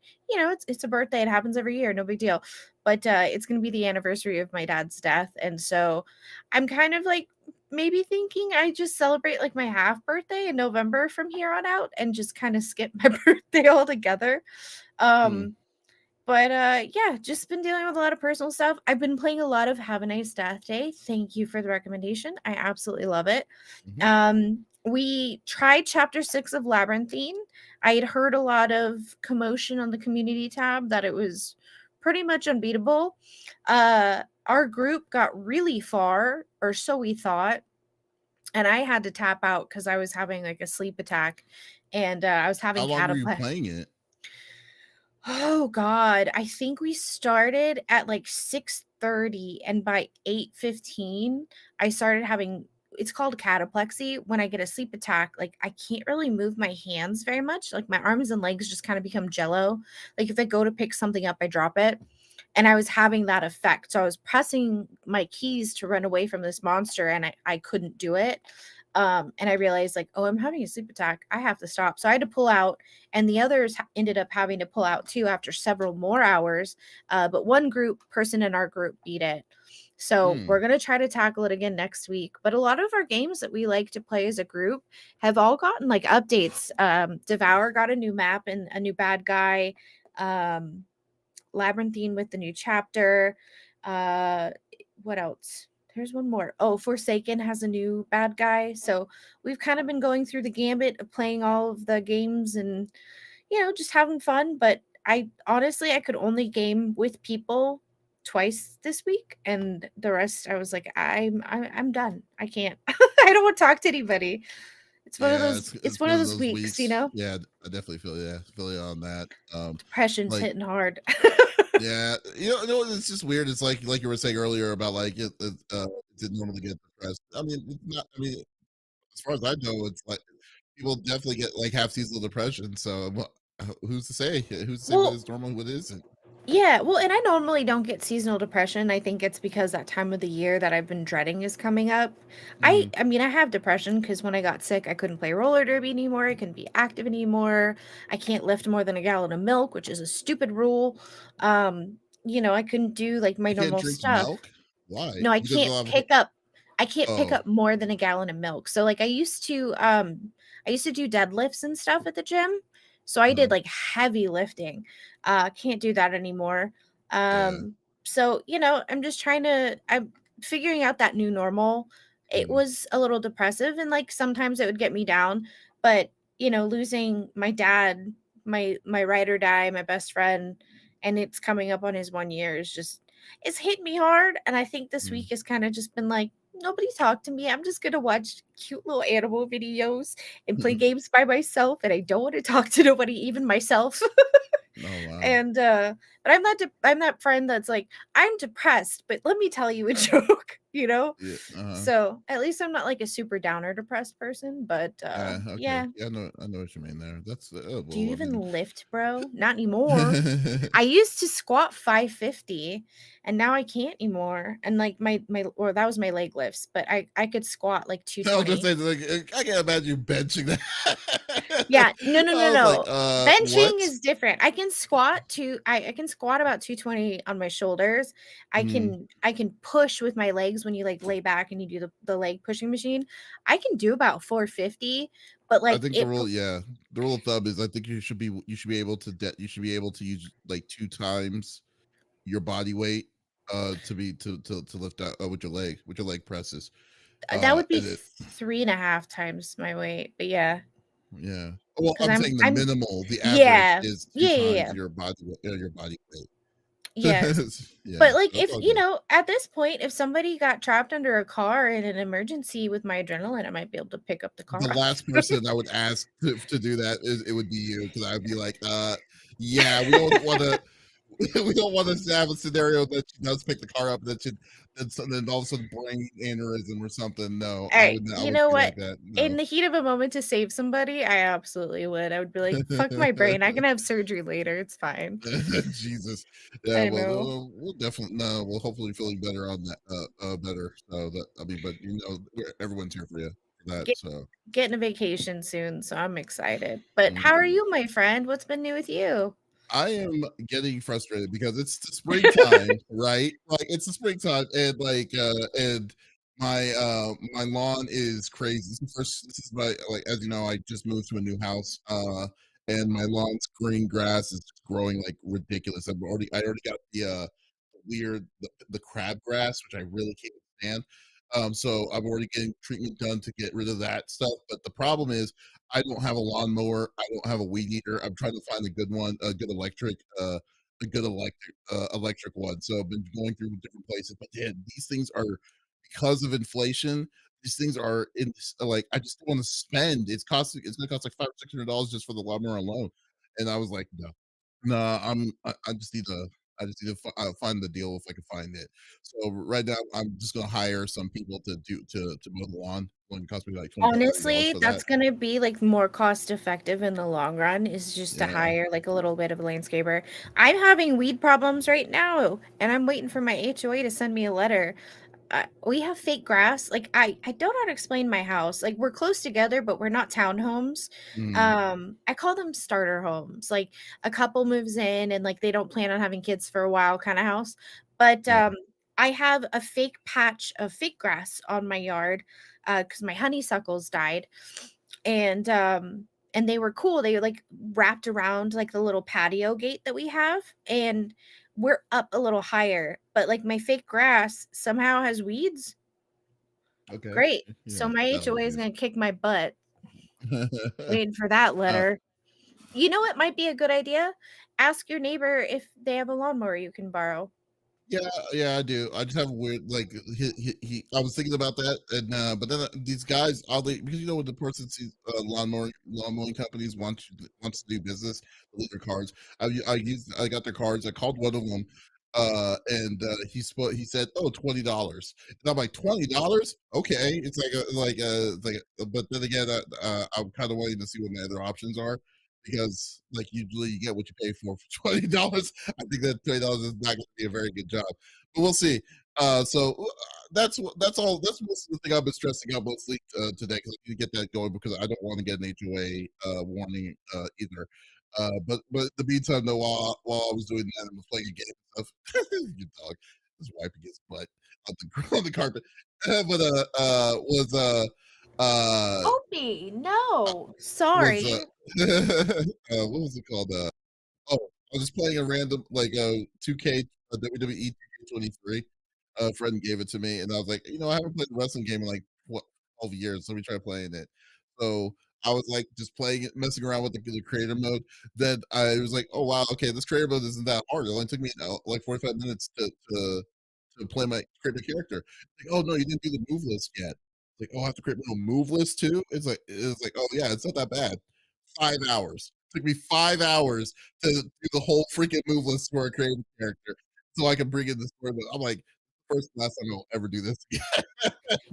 it's a birthday. It happens every year. No big deal. But it's going to be the anniversary of my dad's death. And so I'm kind of like maybe thinking I just celebrate like my half birthday in November from here on out and just kind of skip my birthday altogether. Hmm. Um, but yeah, just been dealing with a lot of personal stuff. I've been playing a lot of Have a Nice Death Day. Thank you for the recommendation. I absolutely love it. Hmm. We tried chapter 6 of Labyrinthine. I had heard a lot of commotion on the community tab that it was pretty much unbeatable. Our group got really far, or so we thought, and I had to tap out because I was having like a sleep attack and I was How having long were you cataplexy. playing it? Oh god, I think we started at like 6:30 and by 8:15 I started having, it's called cataplexy when I get a sleep attack. Like I can't really move my hands very much. Like my arms and legs just kind of become jello. Like if I go to pick something up, I drop it. And I was having that effect. So I was pressing my keys to run away from this monster and I couldn't do it. And I realized like, oh, I'm having a sleep attack. I have to stop. So I had to pull out, and the others ended up having to pull out too after several more hours. But one person in our group beat it. So Hmm. we're gonna try to tackle it again next week. But a lot of our games that we like to play as a group have all gotten like updates. Devour got a new map and a new bad guy. Um, Labyrinthine with the new chapter. Uh, what else? There's one more. Oh, Forsaken has a new bad guy. So we've kind of been going through the gambit of playing all of the games and, just having fun. But I honestly, I could only game with people twice this week, and the rest I was like, I'm done. I can't. I don't want to talk to anybody. It's one of Yeah, those. It's it's one one of of those those weeks, weeks. Yeah, I definitely feel you on that. Depression's Like hitting hard. yeah, it's just weird. It's like you were saying earlier about like it didn't normally get depressed. I mean, it's not. I mean, as far as I know, it's like people definitely get like have seasonal depression. So who's to say? Who's to say what Well, is normal and what isn't? yeah, well, and I normally don't get seasonal depression. I think it's because that time of the year that I've been dreading is coming up. I Hmm. I mean, I have depression because when I got sick, I couldn't play roller derby anymore. I couldn't be active anymore. I can't lift more than a gallon of milk, which is a stupid rule. I couldn't do like my You can't normal drink stuff. milk. Why? No, I Because can't you'll have. pick up I can't pick Oh, up more than a gallon of milk. So, like, I used to do deadlifts and stuff at the gym. So I did uh, like heavy lifting. Can't do that anymore. yeah. So, I'm figuring out that new normal. It Mm, was a little depressive and like sometimes it would get me down, but losing my dad, my ride or die, my best friend, and it's coming up on his 1 year is just, it's hit me hard. And I think this mm. week has kind of just been like, nobody talk to me. I'm just gonna watch cute little animal videos and play games by myself. And I don't want to talk to nobody, even myself. Oh wow. And but I'm that friend that's like, I'm depressed, but let me tell you a joke. Yeah. Uh-huh. So at least I'm not like a super downer depressed person. But Yeah. Okay. yeah. Yeah. I know what you mean there. That's Do you well. I even mean. lift, bro? Not anymore. I used to squat 550 and now I can't anymore. And like my or that was my leg lifts, but I could squat like I was gonna 220. say, like, I can't imagine you benching that. Yeah, no, no, no, I was like, no. Benching what? is different. I can squat about 220 on my shoulders. Mm, I can push with my legs when you like lay back and you do the leg pushing machine. I can do about 450, but I like think the rule of thumb is I think you should be able to you should be able to use like two times your body weight to lift out with your leg presses. that would be And it 3.5 times my weight. But yeah, yeah. Well, because I'm saying the I'm minimal, the average yeah, is two yeah, yeah, times yeah. your body weight. Yes. Yeah, But, like, that's if all good. at this point, if somebody got trapped under a car in an emergency with my adrenaline, I might be able to pick up the The car last up. person I would ask to do that is it would be you because I'd be like, yeah, we don't want to. We don't want to have a scenario that she does pick the car up, then all of a sudden brain aneurysm or something. No, Alright, I you wouldn't know be what? like that. In No. the heat of a moment to save somebody, I absolutely would. I would be like, "Fuck my brain, I can have surgery later, it's fine." Jesus. Yeah, I well, know. we'll definitely no, we'll hopefully feeling better on that better. So that I mean, but everyone's here for you for that. Get So Getting a vacation soon, so I'm excited. But how are mhm. you, my friend? What's been new with you? I am getting frustrated because it's the springtime, right? Like it's the springtime and My lawn is crazy. This is my, like, as you know, I just moved to a new house, and my lawn's green grass is just growing like ridiculous. I already got the crabgrass, which I really can't stand. So I'm already getting treatment done to get rid of that stuff. But the problem is I don't have a lawnmower. I don't have a weed eater. I'm trying to find a good one, a good electric one. So I've been going through different places. But yeah, these things are, because of inflation, these things are in, like, I just don't want to spend. It's gonna cost like $500 or $600 just for the lawnmower alone. And I was like, no, no, I just need to find the deal if I can find it. So right now, I'm just gonna hire some people to mow the lawn. It cost me like $25 $30 Honestly, for that. that's gonna be, like, more cost effective in the long run is just to Yeah. hire, like, a little bit of a landscaper. I'm having weed problems right now, and I'm waiting for my HOA to send me a letter. We have fake grass. Like I don't know how to explain my house. Like we're close together, but we're not townhomes. Mm, I call them starter homes. Like a couple moves in and like they don't plan on having kids for a while kind of house. But yeah. I have a fake patch of fake grass on my yard because my honeysuckles died, and they were cool. They like wrapped around like the little patio gate that we have, and we're up a little higher, but like my fake grass somehow has weeds. Okay. Great. So Yeah. my That'll HOA is do. gonna kick my butt waiting for that uh, letter. You know what might be a good idea? Ask your neighbor if they have a lawnmower you can borrow. Yeah, yeah, I do. I just have a weird, like, I was thinking about that, and but then these guys, oddly, because you know when the person sees lawn mowing companies wants to do business, they leave their cards. I got their cards. I called one of them, and he said, "Oh, $20." And I'm like, $20? Okay, it's but then again, I'm kind of waiting to see what my other options are, because like usually you get what you pay for $20. I think that $20 is not going to be a very good job, but we'll see. That's all. That's most of the thing I've been stressing out mostly today, because I need to get that going because I don't want to get an HOA warning either. But in the meantime, though, while I was doing that, I was playing a game and stuff. Good dog, just wiping his butt on the on the carpet. But was Opie, no. was Sorry. what was it called? Oh, I was just playing a random, like, 2K, WWE 2K23. A friend gave it to me, and I was like, I haven't played a wrestling game in like what 12 years. So let me try playing it. So I was like just playing it, messing around with the creator mode. Then I was like, oh wow, okay, this creator mode isn't that hard. It only took me like 45 minutes to play my create my character. Like, oh no, you didn't do the move list yet. Like, oh, I have to create my own move list too. It's like, oh yeah, it's not that bad. 5 hours. Took me 5 hours to do the whole freaking move list for a creative character, so I could bring in the story. But I'm like, first and last time I'll ever do this again.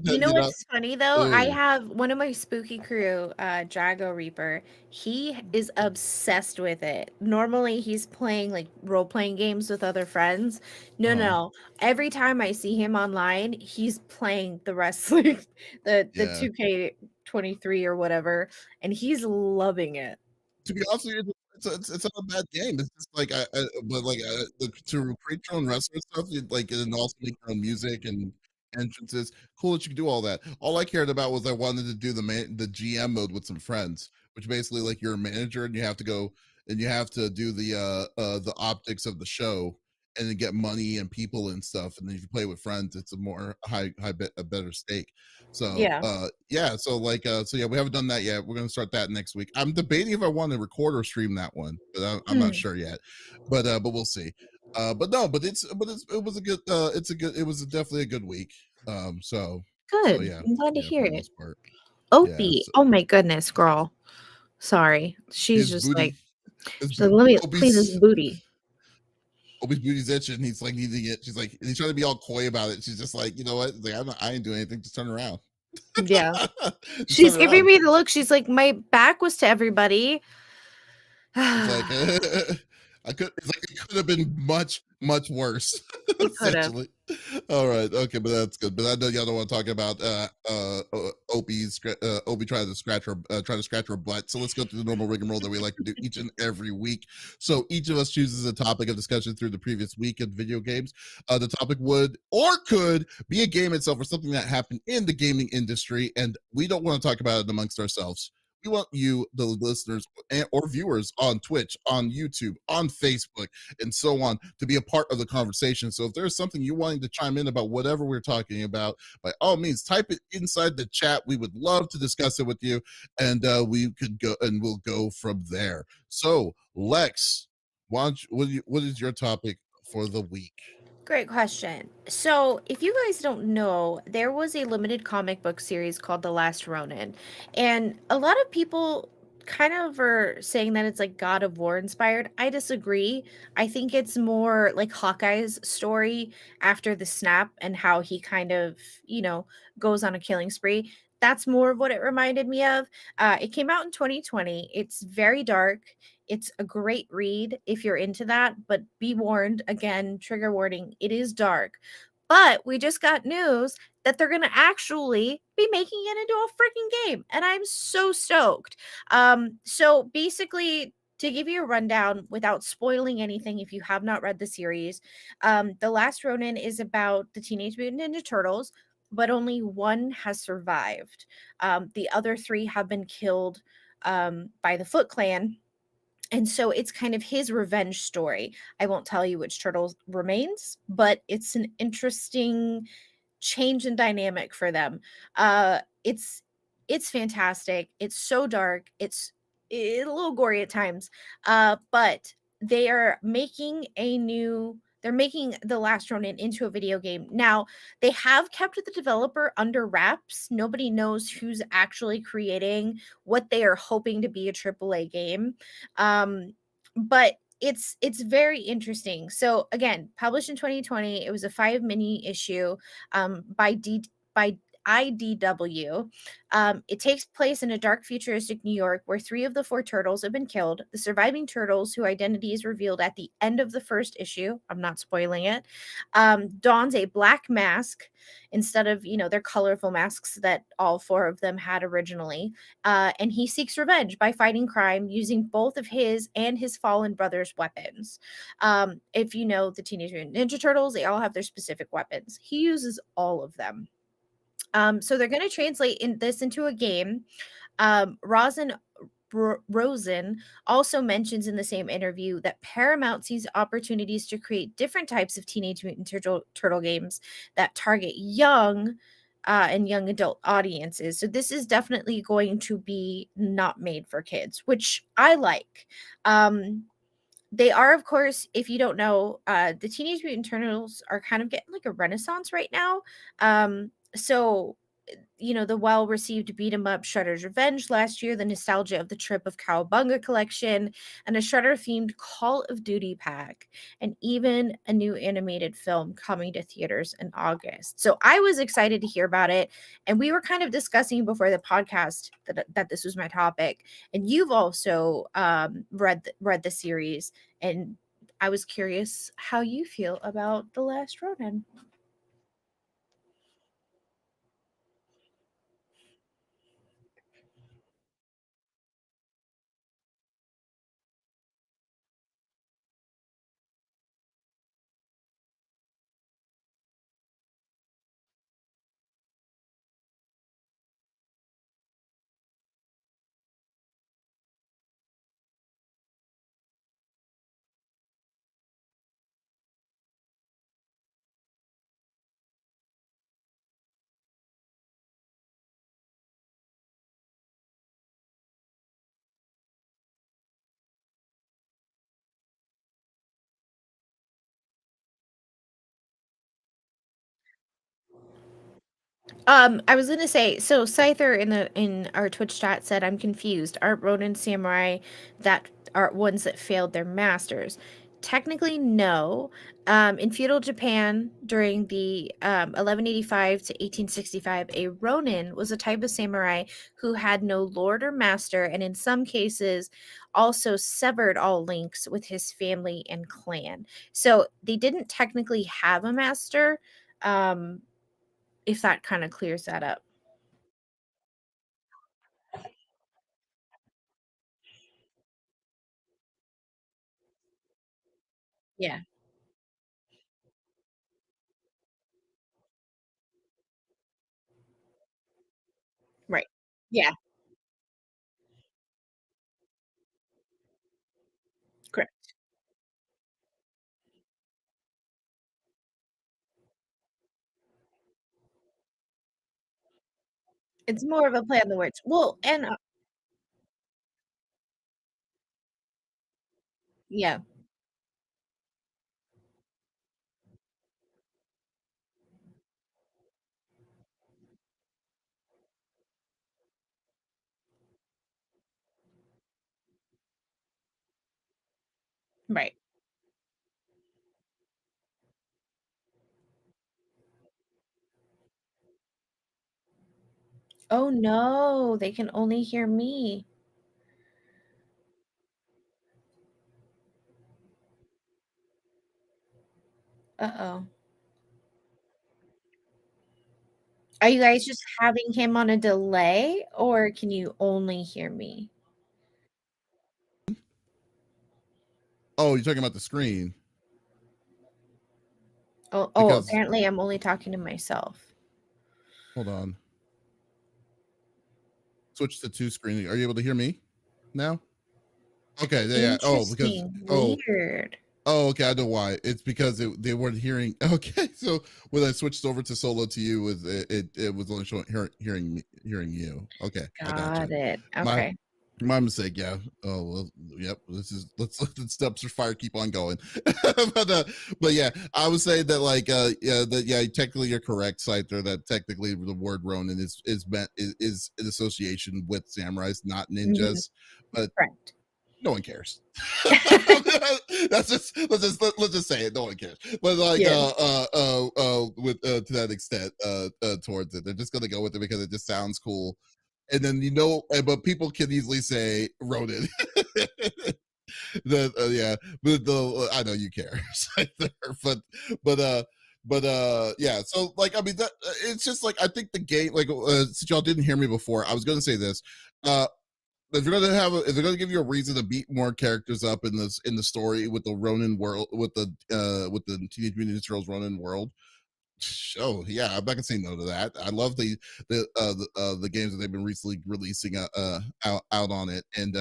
You know you know? what's funny though? I Oh, have one of my spooky crew, Jago Reaper. He is obsessed with it. Normally he's playing like role playing games with other friends. No, uh-huh. no. Every time I see him online, he's playing the wrestling, the Yeah. 2K23 or whatever, and he's loving it. To be honest with you, it's not a bad game. It's just like but like to create your own wrestler stuff, and also make your own music and entrances. Cool that you can do all that. All I cared about was I wanted to do the GM mode with some friends, which basically like you're a manager and you have to go and you have to do the optics of the show and then get money and people and stuff. And then if you play with friends, it's a more a better stake. So Yeah. yeah, so yeah, we haven't done that yet. We're gonna start that next week. I'm debating if I want to record or stream that one, but I'm not Hmm. sure yet. But we'll see. But no, it was a good it was definitely a good week. So Good. yeah, I'm glad to yeah, for hear the it. most part. Yeah. Opie. So Oh my goodness, girl. Sorry. She's his just like booty his she's like, let me clean this Opie's booty. Opie's booty's itching. He's like needing it. She's like, and he's trying to be all coy about it. She's just like, you know what? He's like, I ain't doing anything. Just turn around. Yeah. Just turn She's giving around. me the look. She's like, my back was to everybody. It's like I could. It's like it could have been much, much worse. It could have. Essentially. All right. Okay, but that's good. But I know y'all don't want to talk about Opie trying to scratch her butt. So let's go through the normal rigmarole that we like to do each and every week. So each of us chooses a topic of discussion through the previous week of video games. The topic would or could be a game itself or something that happened in the gaming industry, and we don't want to talk about it amongst ourselves. We want you, the listeners or viewers on Twitch, on YouTube, on Facebook, and so on, to be a part of the conversation. So if there's something you wanting to chime in about whatever we're talking about, by all means, type it inside the chat. We would love to discuss it with you, and we could go and we'll go from there. So, Lex, what is your topic for the week? Great question. So, if you guys don't know, there was a limited comic book series called The Last Ronin. And a lot of people kind of are saying that it's like God of War inspired. I disagree. I think it's more like Hawkeye's story after the snap and how he kind of, goes on a killing spree. That's more of what it reminded me of. It came out in 2020. It's very dark. It's a great read if you're into that, but be warned, again, trigger warning, it is dark. But we just got news that they're going to actually be making it into a freaking game, and I'm so stoked. So basically, to give you a rundown without spoiling anything, if you have not read the series, The Last Ronin is about the Teenage Mutant Ninja Turtles, but only one has survived. The other three have been killed by the Foot Clan, and so it's kind of his revenge story. I won't tell you which turtle remains, but it's an interesting change in dynamic for them. It's fantastic. It's so dark. It's a little gory at times. But they are making they're making The Last Ronin into a video game. Now, they have kept the developer under wraps. Nobody knows who's actually creating what they are hoping to be a AAA game. But it's very interesting. So again, published in 2020, it was a 5 mini issue by IDW. It takes place in a dark futuristic New York where three of the four turtles have been killed. The surviving turtles, whose identity is revealed at the end of the first issue, I'm not spoiling it, dons a black mask instead of their colorful masks that all four of them had originally. And he seeks revenge by fighting crime using both of his and his fallen brother's weapons. If you know the Teenage Mutant Ninja Turtles, they all have their specific weapons. He uses all of them. So they're going to translate this into a game. Rosen also mentions in the same interview that Paramount sees opportunities to create different types of Teenage Mutant Turtle games that target young and young adult audiences. So this is definitely going to be not made for kids, which I like. They are, of course, if you don't know, the Teenage Mutant Turtles are kind of getting like a renaissance right now. So the well received beat 'em up Shredder's Revenge last year, the nostalgia of the Trip of Cowabunga collection, and a Shredder themed Call of Duty pack, and even a new animated film coming to theaters in August. So I was excited to hear about it. And we were kind of discussing before the podcast that this was my topic. And you've also read the series. And I was curious how you feel about The Last Ronin. I was gonna say, so Scyther in our Twitch chat said, "I'm confused. Aren't Ronin samurai that are ones that failed their masters?" Technically, no. In feudal Japan during the 1185 to 1865, a ronin was a type of samurai who had no lord or master, and in some cases, also severed all links with his family and clan. So they didn't technically have a master, um, if that kind of clears that up. Yeah, right. Yeah, correct. It's more of a play on the words. Well, and yeah, right. Oh no, they can only hear me. Uh-oh. Are you guys just having him on a delay, or can you only hear me? Oh, you're talking about the screen Oh, because apparently I'm only talking to myself. hold on, switch to two screen. Are you able to hear me now? Okay, yeah. Oh, because Interesting. Weird. okay, I know why. It's because they weren't hearing. Okay, so when I switched over to solo to you, was it was only showing hearing you. Okay, I got you. Got it. My Okay. my mistake. Yeah. Oh well. Yep. This is let's let the steps of fire keep on going. But yeah, I would say that yeah that yeah technically you're correct, Scyther. That technically the word Ronin is meant is an association with samurais, not Mhm. ninjas. But Correct. no one cares. That's just let's just say it. No one cares. But Yeah. with to that extent towards it, they're just gonna go with it because it just sounds cool. And then but people can easily say Ronin. Yeah, but I know you care, but yeah. So like I mean that it's just like I think the game since y'all didn't hear me before, I was gonna say this. Uh, if they're gonna give you a reason to beat more characters up in the story with the Ronin world with the Teenage Mutant Ninja Turtles Ronin world, oh yeah, I'm not gonna say no to that. I love the games that they've been recently releasing out on it, and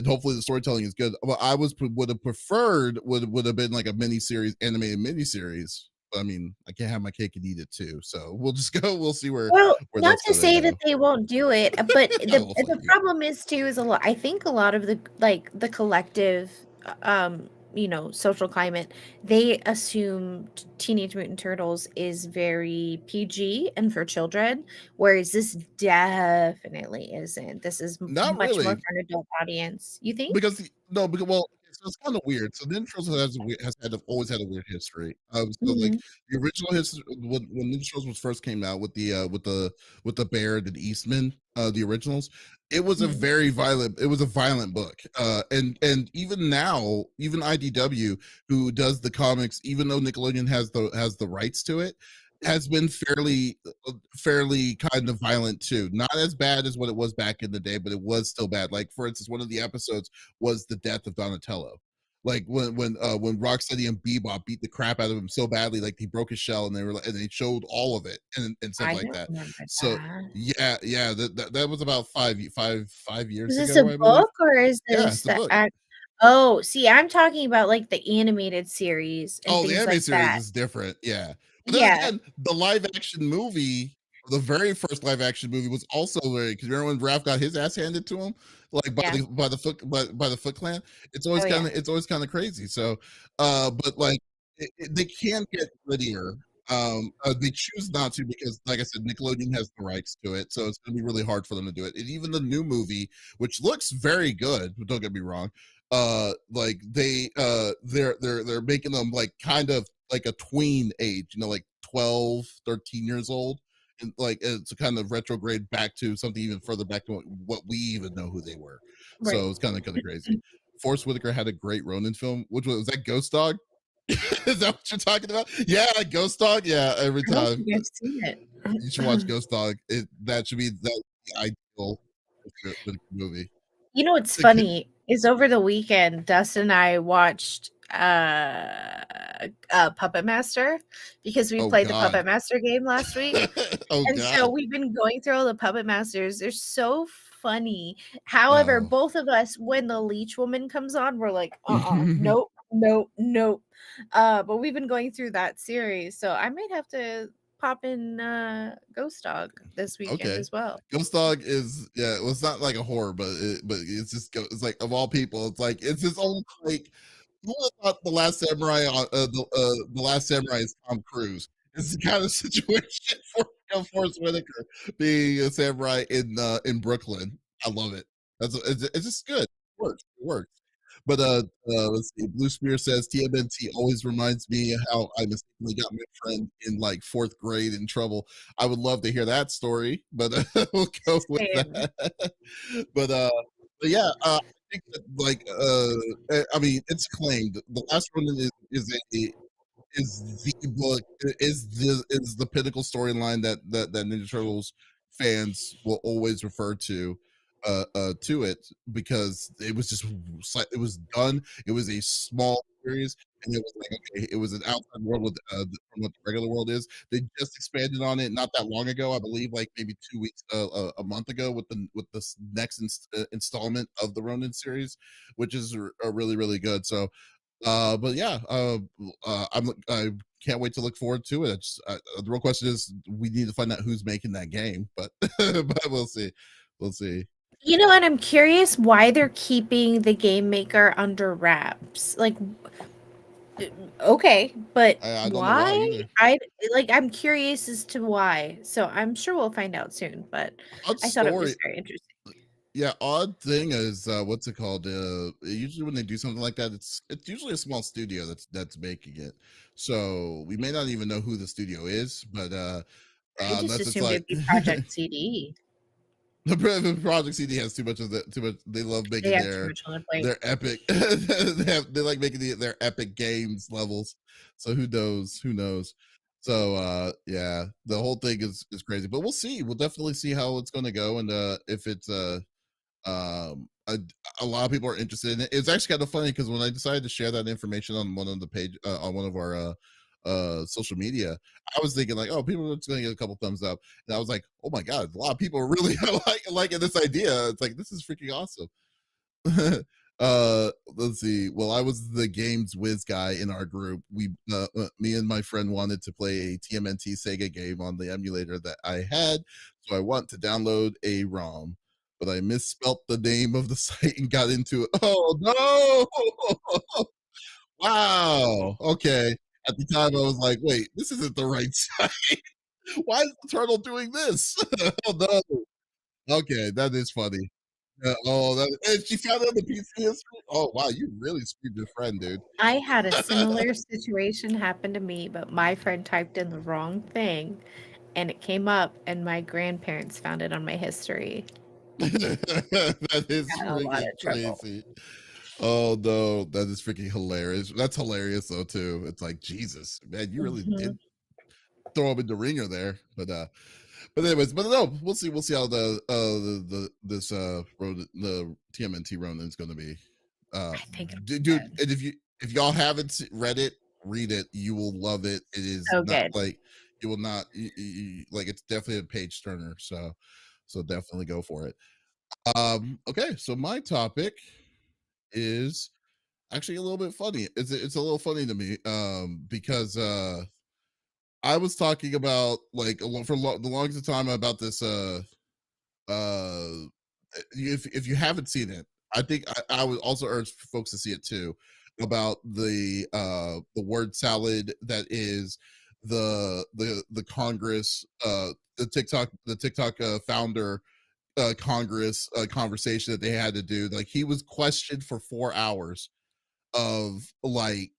hopefully the storytelling is good. Well, would have preferred would have been like a mini series, animated mini series. I mean, I can't have my cake and eat it too. So we'll just go. We'll see Well, where not that's to gonna say that go. they won't do it, but Oh, well, fuck the you. problem is too is a lot. I think a lot of the like the collective, social climate, they assume Teenage Mutant Turtles is very PG and for children, whereas this definitely isn't. This is Not much more really. for an adult audience. You think? Because no, because well, okay, so it's kind of weird. So Ninja Turtles always had a weird history. So like Mhm. the original history when Ninja Turtles was first came out with the Bear and Eastman, the originals, it was a Mhm. very violent. It was a violent book. And even now, even IDW, who does the comics, even though Nickelodeon has the rights to it, has been fairly kind of violent too. Not as bad as what it was back in the day, but it was still bad. Like for instance, one of the episodes was the death of Donatello. Like when Rocksteady and Bebop beat the crap out of him so badly, like he broke his shell, and and they showed all of it and stuff I like don't that. remember So that. yeah, that was about 5 years Is this a ago, I believe. book or is Yeah, this it's a the book. act? Oh, see, I'm talking about, like, the animated series and Oh, the things anime like series that. is different, yeah. But then Yeah, again, the live action movie, the very first live action movie was also very because remember when Raph got his ass handed to him, like yeah. by the Foot Clan? Oh, yeah. It's always kinda crazy, so, but, like, they can get grittier, they choose not to because, like I said, Nickelodeon has the rights to it, so it's gonna be really hard for them to do it, and even the new movie, which looks very good, don't get me wrong, like they're making them like kind of like a tween age, like 12, 13 years old, and like it's a kind of retrograde back to something even further back to what we even know who they were. So Right. it's kind of crazy. Forrest Whitaker had a great Ronin film. Which was that Ghost Dog? Is that what you're talking about? Yeah, Ghost Dog. Yeah, every I don't time think I've seen it. you should watch Ghost Dog. That should be the ideal movie. You know what's The kid- funny is over the weekend, Dustin and I watched Puppet Master because we oh played the God. Puppet Master game last week. Oh And so God. we've been going through all the Puppet Masters. They're so funny. However, Oh. both of us, when the leech woman comes on, we're like, nope, nope, nope. But we've been going through that series. So I might have to pop in Ghost Dog this weekend Okay. as well. Ghost Dog is yeah. Well, it's not like a horror, but it's just it's like of all people, it's like it's his own like. Who would have thought the Last Samurai the Last Samurai is Tom Cruise? It's the kind of situation for Forrest Whitaker being a samurai in Brooklyn. I love it. It's just good. It works. It works. But let's see. Blue Spear says TMNT always reminds me how I mistakenly got my friend in like fourth grade in trouble. I would love to hear that story, but we'll go with Same. that. but uh, but yeah, I think that like I mean, it's claimed the last one is the book is the pinnacle storyline that Ninja Turtles fans will always refer to it because it was just it was done. It was a small series, and it was like okay, it was an outside world with from what the regular world is. They just expanded on it not that long ago, I believe, like maybe 2 weeks, a month ago, with this next installment of the Ronin series, which is really really good. So but yeah, I can't wait to look forward to it. The real question is, we need to find out who's making that game, but but we'll see, we'll see. You know, and I'm curious why they're keeping the game maker under wraps. Like, okay, but I don't know why why? either. I'm curious as to why. So I'm sure we'll find out soon, but Odd I thought it was story. very interesting. Yeah, odd thing is what's it called? Usually when they do something like that, it's usually a small studio that's making it. So we may not even know who the studio is, but I just unless it's assumed like it'd be Project CD. The Project CD has too much of the too much. They love They making have too much on their plate. their epic. They like making their epic games levels. So who knows? Who knows? So yeah, the whole thing is crazy. But we'll see. We'll definitely see how it's going to go, and if it's um a, a lot of people are interested in it. It's actually kind of funny because when I decided to share that information on one of the page on one of our social media, I was thinking like, oh, people are just gonna get a couple thumbs up, and I was like, oh my god, a lot of people are really liking this idea. It's like this is freaking awesome. Let's see. Well, I was the games whiz guy in our group. Me and my friend wanted to play a TMNT Sega game on the emulator that I had, so I want to download a ROM, but I misspelt the name of the site and got into it. Oh no! Wow. Okay. At the time, I was like, wait, this isn't the right site. Why is the turtle doing this? Oh no. Okay, that is funny. And she found it on the PC history? Oh, wow, you really screwed your friend, dude. I had a similar situation happen to me, but my friend typed in the wrong thing and it came up, and my grandparents found it on my history. That is Got in a lot freaking of trouble. crazy. Oh, no, that is freaking hilarious. That's hilarious, though, too. It's like, Jesus, man, you really Mhm. did throw him in the ringer there. But anyways, but no, we'll see how the this road the TMNT Ronin is going to be. Uh, I think it'll be dude, good. and if y'all haven't read it, read it. You will love it. It is So not good. like you will not like. It's definitely a page turner. So definitely go for it. Okay, so my topic is actually a little bit funny. It's a little funny to me because I was talking about like the longest time about this uh if you haven't seen it, I think I would also urge folks to see it too, about the word salad that is the Congress the TikTok founder Congress conversation that they had to do. Like he was questioned for 4 hours of like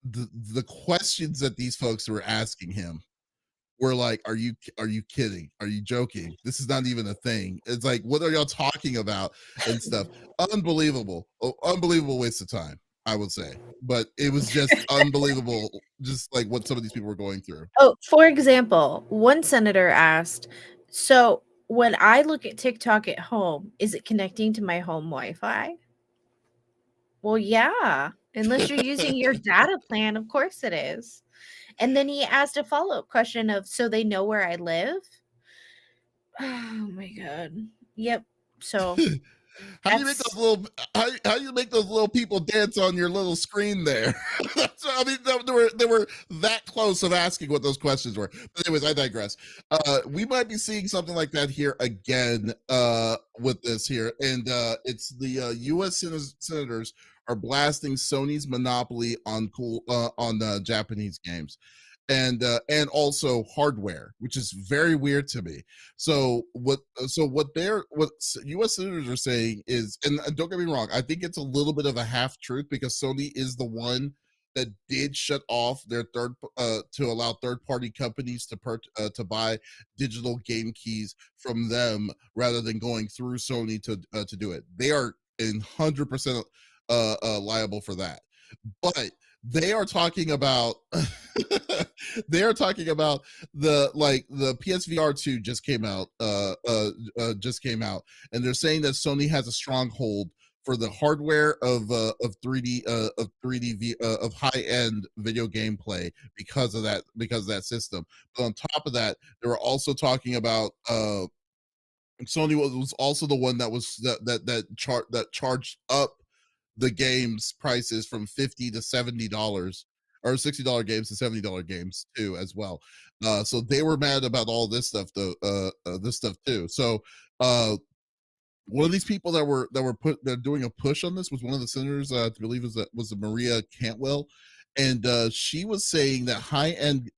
the questions that these folks were asking him were like, are you kidding? Are you joking? This is not even a thing. It's like, what are y'all talking about and stuff? Unbelievable, unbelievable waste of time, I would say. But it was just unbelievable, just like what some of these people were going through. Oh, for example, one senator asked, "So when I look at TikTok at home, is it connecting to my home Wi-Fi?" Well, yeah. Unless you're using your data plan, of course it is. And then he asked a follow-up question of, "So they know where I live?" Oh my god. Yep. So How do you make those that's little how do you make those little people dance on your little screen there? I mean, they were that close of asking what those questions were. But anyways, I digress. We might be seeing something like that here again with this here, and it's the U.S. senators are blasting Sony's monopoly on Japanese games and also hardware, which is very weird to me. So what U.S. senators are saying is, and don't get me wrong, I think it's a little bit of a half truth because Sony is the one that did shut off their to allow third party companies to buy digital game keys from them rather than going through Sony to do it. They are 100% liable for that, but they are talking about they are talking about the PSVR 2 just came out, and they're saying that Sony has a stronghold for the hardware of 3D of high end video gameplay because of that system. But on top of that, they were also talking about Sony was also the one that was that charged up the games prices from $50 to $70 or $60 games to $70 games too as well. So they were mad about all this stuff too. So one of these people they're doing a push on this was one of the senators, I believe was Maria Cantwell, and she was saying that high end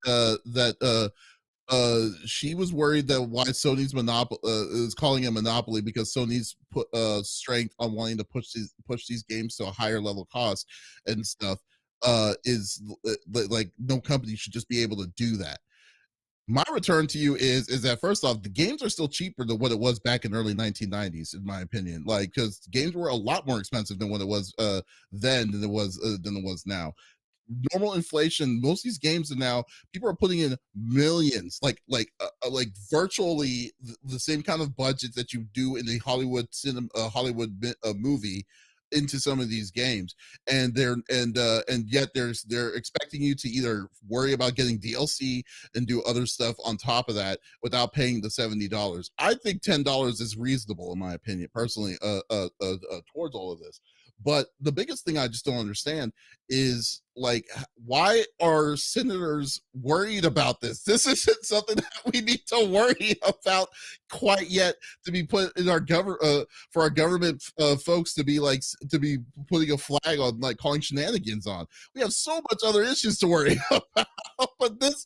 she was worried that why Sony's monopoly is calling it monopoly because Sony's put strength on wanting to push these games to a higher level cost and stuff is like no company should just be able to do that. My return to you is that first off, the games are still cheaper than what it was back in early 1990s, in my opinion. Like because games were a lot more expensive than what it was then than it was now. Normal inflation, most of these games are now people are putting in millions, like virtually the same kind of budget that you do in the Hollywood cinema movie into some of these games, and yet they're expecting you to either worry about getting DLC and do other stuff on top of that without paying the $70. I think $10 is reasonable in my opinion personally towards all of this. But the biggest thing I just don't understand is like why are senators worried about this? This isn't something that we need to worry about quite yet to be put in our government for our government folks to be to be putting a flag on like calling shenanigans on. We have so much other issues to worry about. but this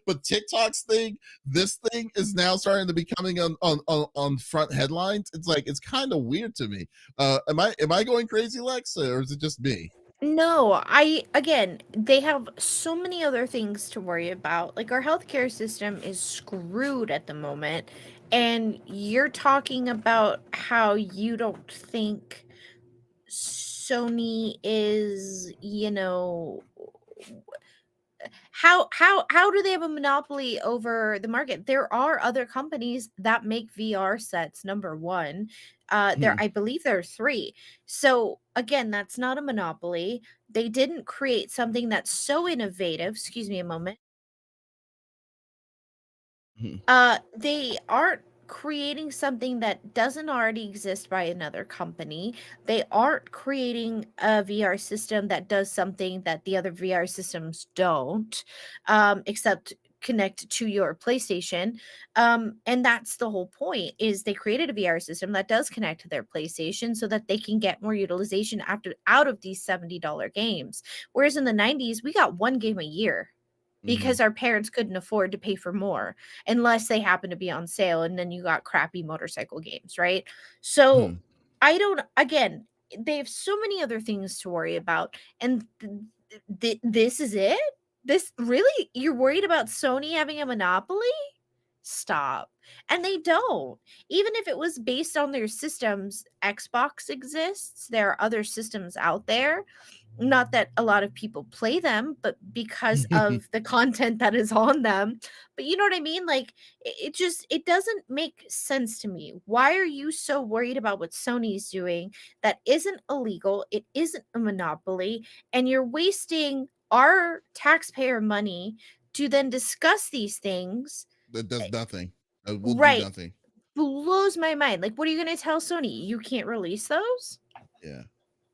but TikTok's thing, this thing is now starting to be coming on front headlines. It's like it's kind of weird to me. Am I going crazy, Lex, or is it just me? no, again, they have so many other things to worry about. Like our healthcare system is screwed at the moment, and you're talking about how you don't think Sony is, how do they have a monopoly over the market? There are other companies that make VR sets, number 1. There Hmm. I believe there are 3. So, again, that's not a monopoly. They didn't create something that's so innovative. Excuse me a moment. Hmm. They aren't creating something that doesn't already exist by another company. They aren't creating a VR system that does something that the other VR systems don't, except connect to your PlayStation. And that's the whole point is they created a VR system that does connect to their PlayStation so that they can get more utilization after out of these $70 games. Whereas in the 90s, we got one game a year. Hmm. because our parents couldn't afford to pay for more unless they happen to be on sale, and then you got crappy motorcycle games, right? So, Hmm. I don't again, they have so many other things to worry about, and this is it? This really, you're worried about Sony having a monopoly? Stop. And they don't. Even if it was based on their systems, Xbox exists, there are other systems out there, not that a lot of people play them, but because of the content that is on them. But you know what I mean? Like, it just it doesn't make sense to me. Why are you so worried about what Sony's doing that isn't illegal? It isn't a monopoly, and you're wasting our taxpayer money to then discuss these things. That does nothing. That will do Right. nothing. Blows my mind. Like, what are you going to tell Sony? You can't release those? Yeah.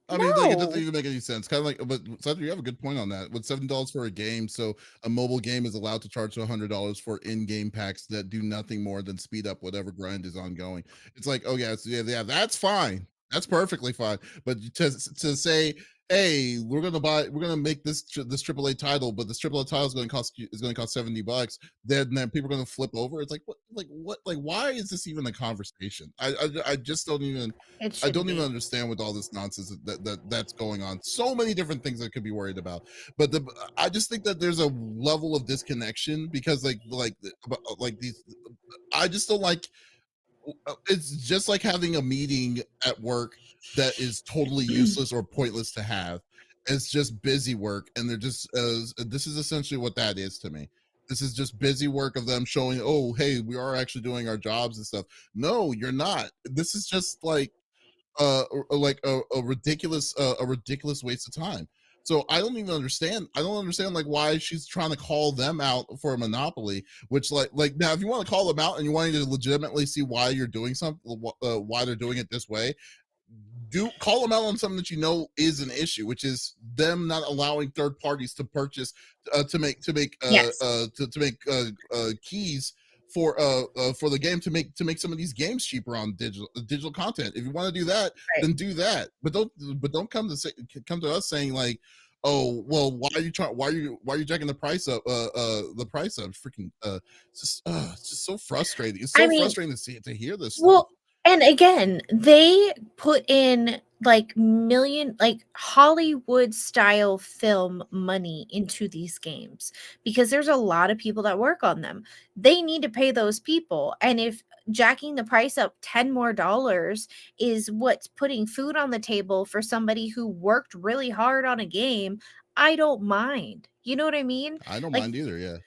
I mean, like, it doesn't No. even make any sense. Kind of like, but Sandra, you have a good point on that. With $7 for a game, so a mobile game is allowed to charge $100 for in-game packs that do nothing more than speed up whatever grind is ongoing. It's like, oh yeah, yeah, that's fine. That's perfectly fine. But to say, hey, we're gonna make this AAA title, but this AAA title is going to cost $70. Then people are going to flip over. It's like what, like why is this even a conversation? I just don't even It I shouldn't don't even be. understand with all this nonsense that's going on. So many different things that could be worried about, but I just think that there's a level of disconnection because like these I just don't like. It's just like having a meeting at work that is totally useless or pointless to have. It's just busy work, and they're just this is essentially what that is to me. This is just busy work of them showing, oh, hey, we are actually doing our jobs and stuff. No, you're not. This is just like a ridiculous waste of time. So I don't even understand. I don't understand like why she's trying to call them out for a monopoly. Which like now, if you want to call them out and you want to legitimately see why you're doing something, why they're doing it this way, do call them out on something that you know is an issue, which is them not allowing third parties to purchase Yes. to make keys for the game to make some of these games cheaper on digital content. If you want to do that, Right. then do that. But don't come to us saying like, oh well, why are you jacking the price up? Freaking it's just so frustrating. It's I so mean, frustrating to hear this stuff. well, and again, they put in like like Hollywood style film money into these games because there's a lot of people that work on them. They need to pay those people. And if jacking the price up 10 more dollars is what's putting food on the table for somebody who worked really hard on a game, I don't mind. You know what I mean? I don't Like, mind either. Yeah.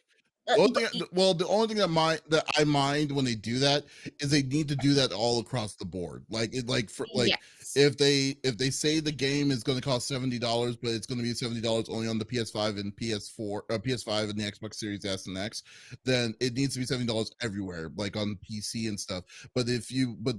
The only thing that I mind when they do that is they need to do that all across the board. Like yes. if they say the game is going to cost $70, but it's going to be $70 only on the PS5 and PS4, PS5 and the Xbox Series S and X, then it needs to be $70 everywhere, like on PC and stuff. But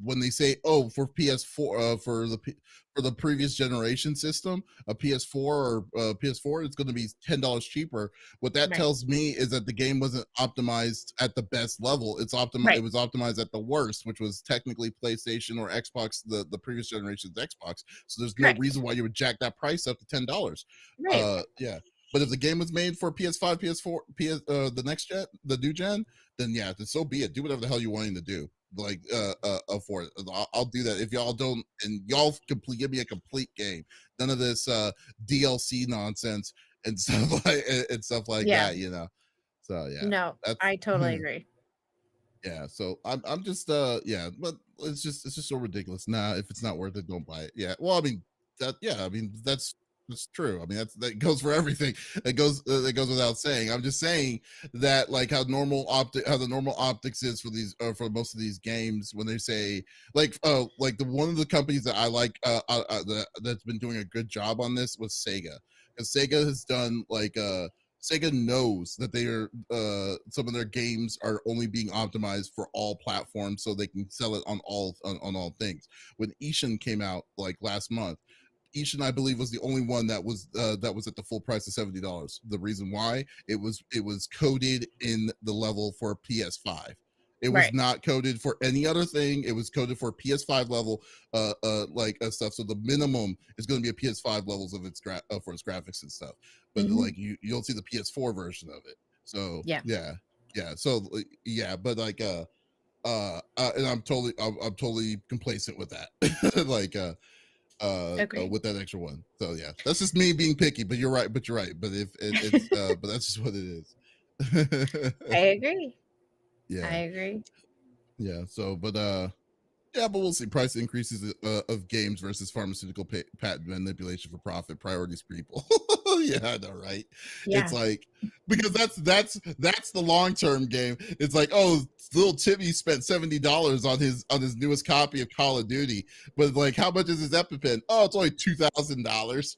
when they say, oh, for PS4, for the previous generation system, a PS4 or PS4, it's going to be $10 cheaper. What that Right. tells me is that the game wasn't optimized at the best level. It Right. was optimized at the worst, which was technically PlayStation or Xbox, the previous generation's Xbox. So there's no Correct. reason why you would jack that price up to $10. Right. Yeah. But if the game was made for PS5, PS4, the next gen, the new gen, then yeah, then so be it. Do whatever the hell you're wanting to do. Like for it, I'll do that. If y'all don't, and y'all give me a complete game, none of this DLC nonsense and stuff and stuff like Yeah. that, you know. So yeah, No, that's I totally agree. yeah. So I'm just yeah, but it's just so ridiculous. Nah, if it's not worth it, don't buy it. Yeah. Well, I mean I mean that's true. I mean that goes for everything. That goes without saying. I'm just saying that like how the normal optics is for these for most of these games when they say like the one of the companies that I like that's been doing a good job on this was Sega, because Sega has done Sega knows that they are some of their games are only being optimized for all platforms so they can sell it on all things. When Ishin came out like last month, Ishin, I believe, was the only one that was at the full price of $70. The reason why it was coded in the level for PS5. It was Right. not coded for any other thing. It was coded for PS5 level stuff. So the minimum is going to be a PS5 levels of for its graphics and stuff. But Mhm. like you don't see the PS4 version of it. So Yeah. yeah, yeah. So yeah, but like and I'm totally complacent with that. Like Agreed. with that extra one. So yeah, that's just me being picky. But you're right. But you're right. But if it's but that's just what it is. I agree. I Yeah, agree. yeah. So yeah, but we'll see. Price increases of games versus pharmaceutical patent manipulation for profit. Priorities for people. Yeah, I know, right? It's Yeah. like because that's the long term game. It's like, oh, little Timmy spent $70 on his newest copy of Call of Duty, but like, how much is his EpiPen? Oh, it's only $2,000.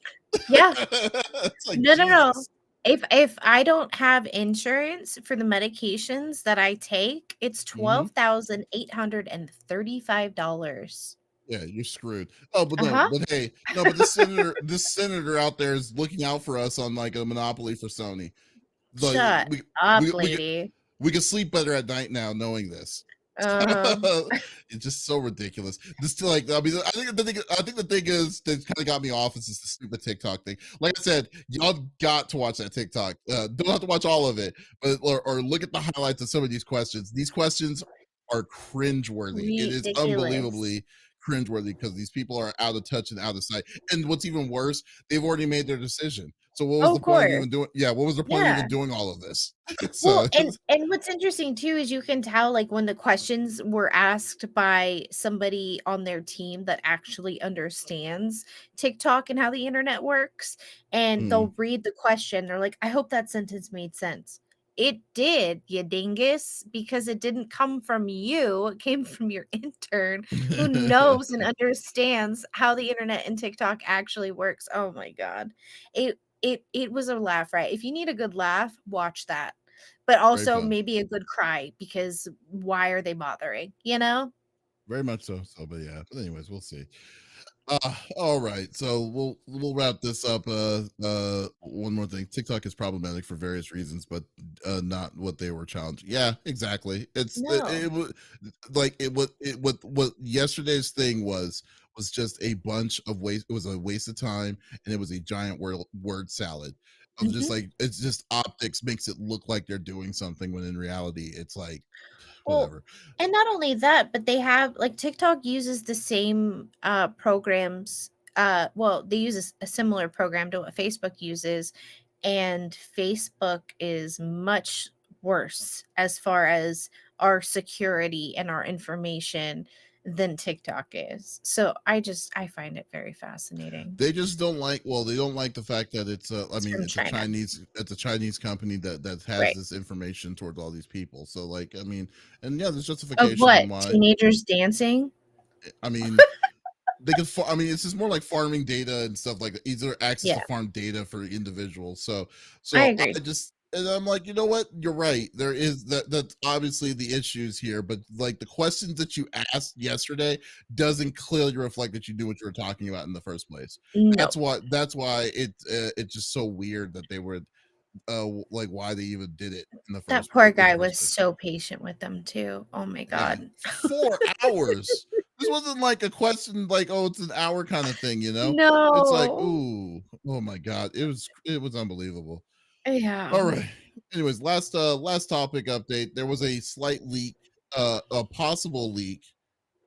Yeah. It's like No, no, no. Jesus. If I don't have insurance for the medications that I take, it's Hmm. $12,835. Yeah, you're screwed. Oh, but no, Uh-huh. but hey, no, but this senator out there is looking out for us on like a monopoly for Sony. Like Shut up, lady. we can sleep better at night now knowing this. Uh-huh. It's just so ridiculous. This to like, I mean, I think the thing is that kind of got me off is just the stupid TikTok thing. Like I said, y'all got to watch that TikTok. Don't have to watch all of it, but or look at the highlights of some of these questions. These questions are cringeworthy. It is Ridiculous. unbelievably cringeworthy because these people are out of touch and out of sight. And what's even worse, they've already made their decision. So what was Oh, the of point of course. even doing? Yeah, what was the point of Yeah. even doing all of this? Well, So and what's interesting too is you can tell, like, when the questions were asked by somebody on their team that actually understands TikTok and how the internet works, and mm. they'll read the question, they're like, "I hope that sentence made sense." It did, you dingus, because it didn't come from you, it came from your intern who knows and understands how the internet and TikTok actually works. Oh my god. It was a laugh, right? If you need a good laugh, watch that. But Very also fun. maybe a good cry because why are they bothering, you know? Very much so. So, but yeah. But anyways, we'll see. All right. So we'll wrap this up. One more thing. TikTok is problematic for various reasons, but not what they were challenging. Yeah, exactly. No. It was like what yesterday's thing was just a bunch of waste. It was a waste of time, and it was a giant word salad. Of just Mhm. like it's just optics makes it look like they're doing something when in reality it's like Well, whatever. and not only that, but they have like TikTok uses the same programs. Well, they use a similar program to what Facebook uses, and Facebook is much worse as far as our security and our information than TikTok is. So I find it very fascinating. They just don't like well, they don't like the fact that it's I It's mean, from China. it's a Chinese company that has Right. this information towards all these people. So like, I mean, and yeah, there's Of justification what? on why. Teenagers dancing? I mean, they can I mean, it's just more like farming data and stuff like that. Either access to Yeah, farm data for individuals. So I I agree. just and I'm like, you know what? You're right. There is that's obviously the issues here, but like the questions that you asked yesterday doesn't clearly reflect that you knew what you were talking about in the first place. No. That's why it's just so weird that they would like why they even did it in the That first poor in the guy first was place. so patient with them too. Oh my Yeah, god. 4 hours. This wasn't like a question like, oh, it's an hour kind of thing, you know? It's like, No. ooh, oh my god, it was unbelievable. Yeah. All right. Anyways, last topic update. There was a slight leak, a possible leak,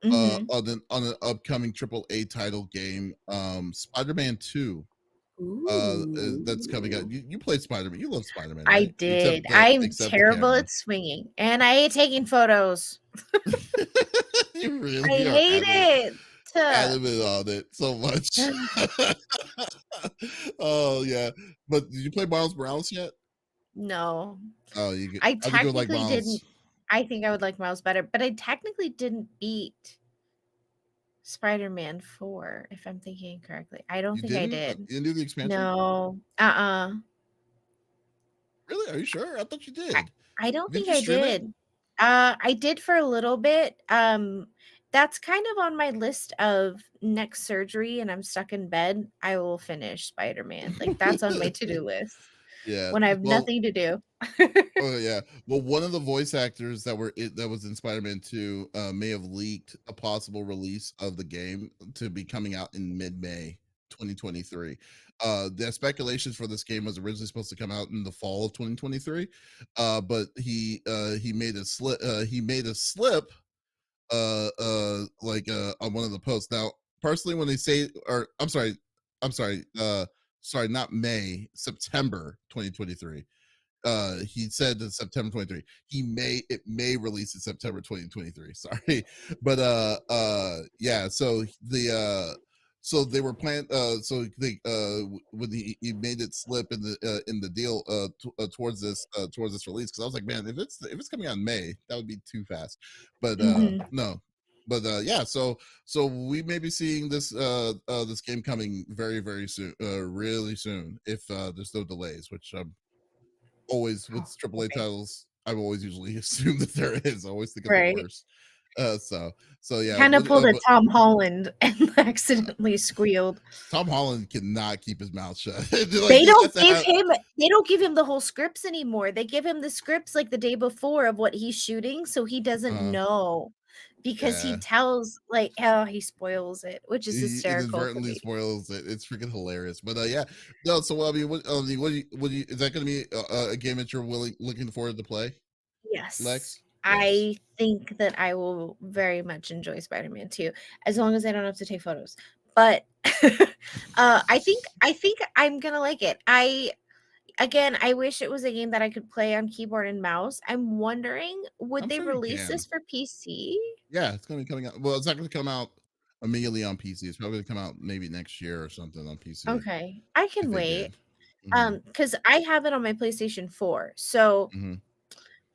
Mhm. on an upcoming AAA title game, Spider-Man 2. That's coming out. Ooh. You played Spider-Man. You love Spider-Man, I right? did. I'm Except the terrible camera. at swinging, and I hate taking photos. You I really are hate it. adamant on it so much. Oh yeah. But did you play Miles Morales yet? No. Oh, you I I think you would like technically didn't Miles. I think I would like Miles better, but I technically didn't beat Spider-Man 4, if I'm thinking correctly. I don't You think I didn't? did. You didn't do the expansion? No. Uh-uh. Really? Are you sure? I thought you I did. I don't Didn't think you I stream it? did. I did for a little bit. That's kind of on my list of next surgery and I'm stuck in bed, I will finish Spider-Man. Like, that's on my to-do list Yeah. when I have Well, nothing to do. oh yeah. Well, one of the voice actors that was in Spider-Man 2 may have leaked a possible release of the game to be coming out in mid-May. 2023. The speculations for this game was originally supposed to come out in the fall of 2023, but he made a slip. He made a slip like on one of the posts. Now, personally, when they say, or I'm sorry, sorry, not May, September 2023. He said that September 23. It may release in September 2023. Sorry. But yeah, so they were planning so they when he made it slip in the deal towards this release, because I was like, man, if it's coming out in May, that would be too fast. But Mhm. no. But yeah, so we may be seeing this game coming very, very soon, really soon, if there's no delays, which always with Oh, AAA okay. titles, I've always usually assumed that there is. I always think of the Right. worst. So yeah, Kinda pulled a but Tom Holland and uh, accidentally squealed. Tom Holland cannot keep his mouth shut. Like They he has don't to give have. him they don't give him the whole scripts anymore. They give him the scripts, like, the day before of what he's shooting, so he doesn't Uh, know because he yeah, tells like, how he spoils it, which is he hysterical to inadvertently me. spoils it. It's freaking hilarious. But yeah, no. So I mean, what do you? Is that going to be a game that you're looking forward to play, Yes. Lex? Yes. I think that I will very much enjoy Spider-Man 2, as long as I don't have to take photos. But, I think I'm gonna like it. I wish it was a game that I could play on keyboard and mouse. I'm wondering, would I'm they sure you release this can. for PC? Yeah, it's going to be coming out. Well, it's not going to come out immediately on PC. It's probably going to come out maybe next year or something on PC Okay, I if can they wait. did. Hmm. Because I have it on my PlayStation 4, so Hmm.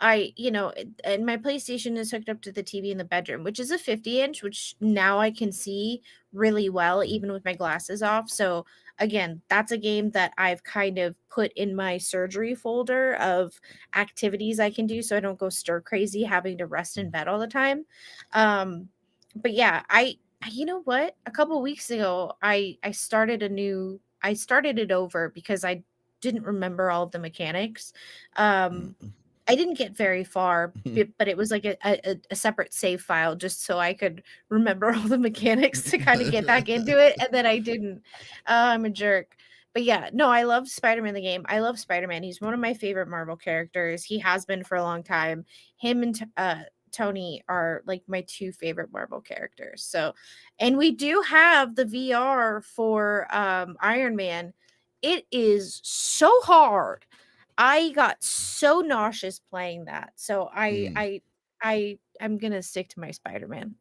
and my PlayStation is hooked up to the TV in the bedroom, which is a 50-inch, which now I can see really well even with my glasses off. So again, that's a game that I've kind of put in my surgery folder of activities I can do so I don't go stir crazy having to rest in bed all the time. Um, but yeah, you know what? A couple weeks ago, I started it over because I didn't remember all of the mechanics. Um, I didn't get very far, but it was like a separate save file just so I could remember all the mechanics to kinda get back into it, and then I didn't. I'm a jerk. But yeah, no, I love Spider-Man the game. I love Spider-Man. He's one of my favorite Marvel characters. He has been for a long time. Him and Tony are like my two favorite Marvel characters. So, and we do have the VR for Iron Man. It is so hard. I got so nauseous playing that. So Mm, I'm gonna stick to my Spider-Man.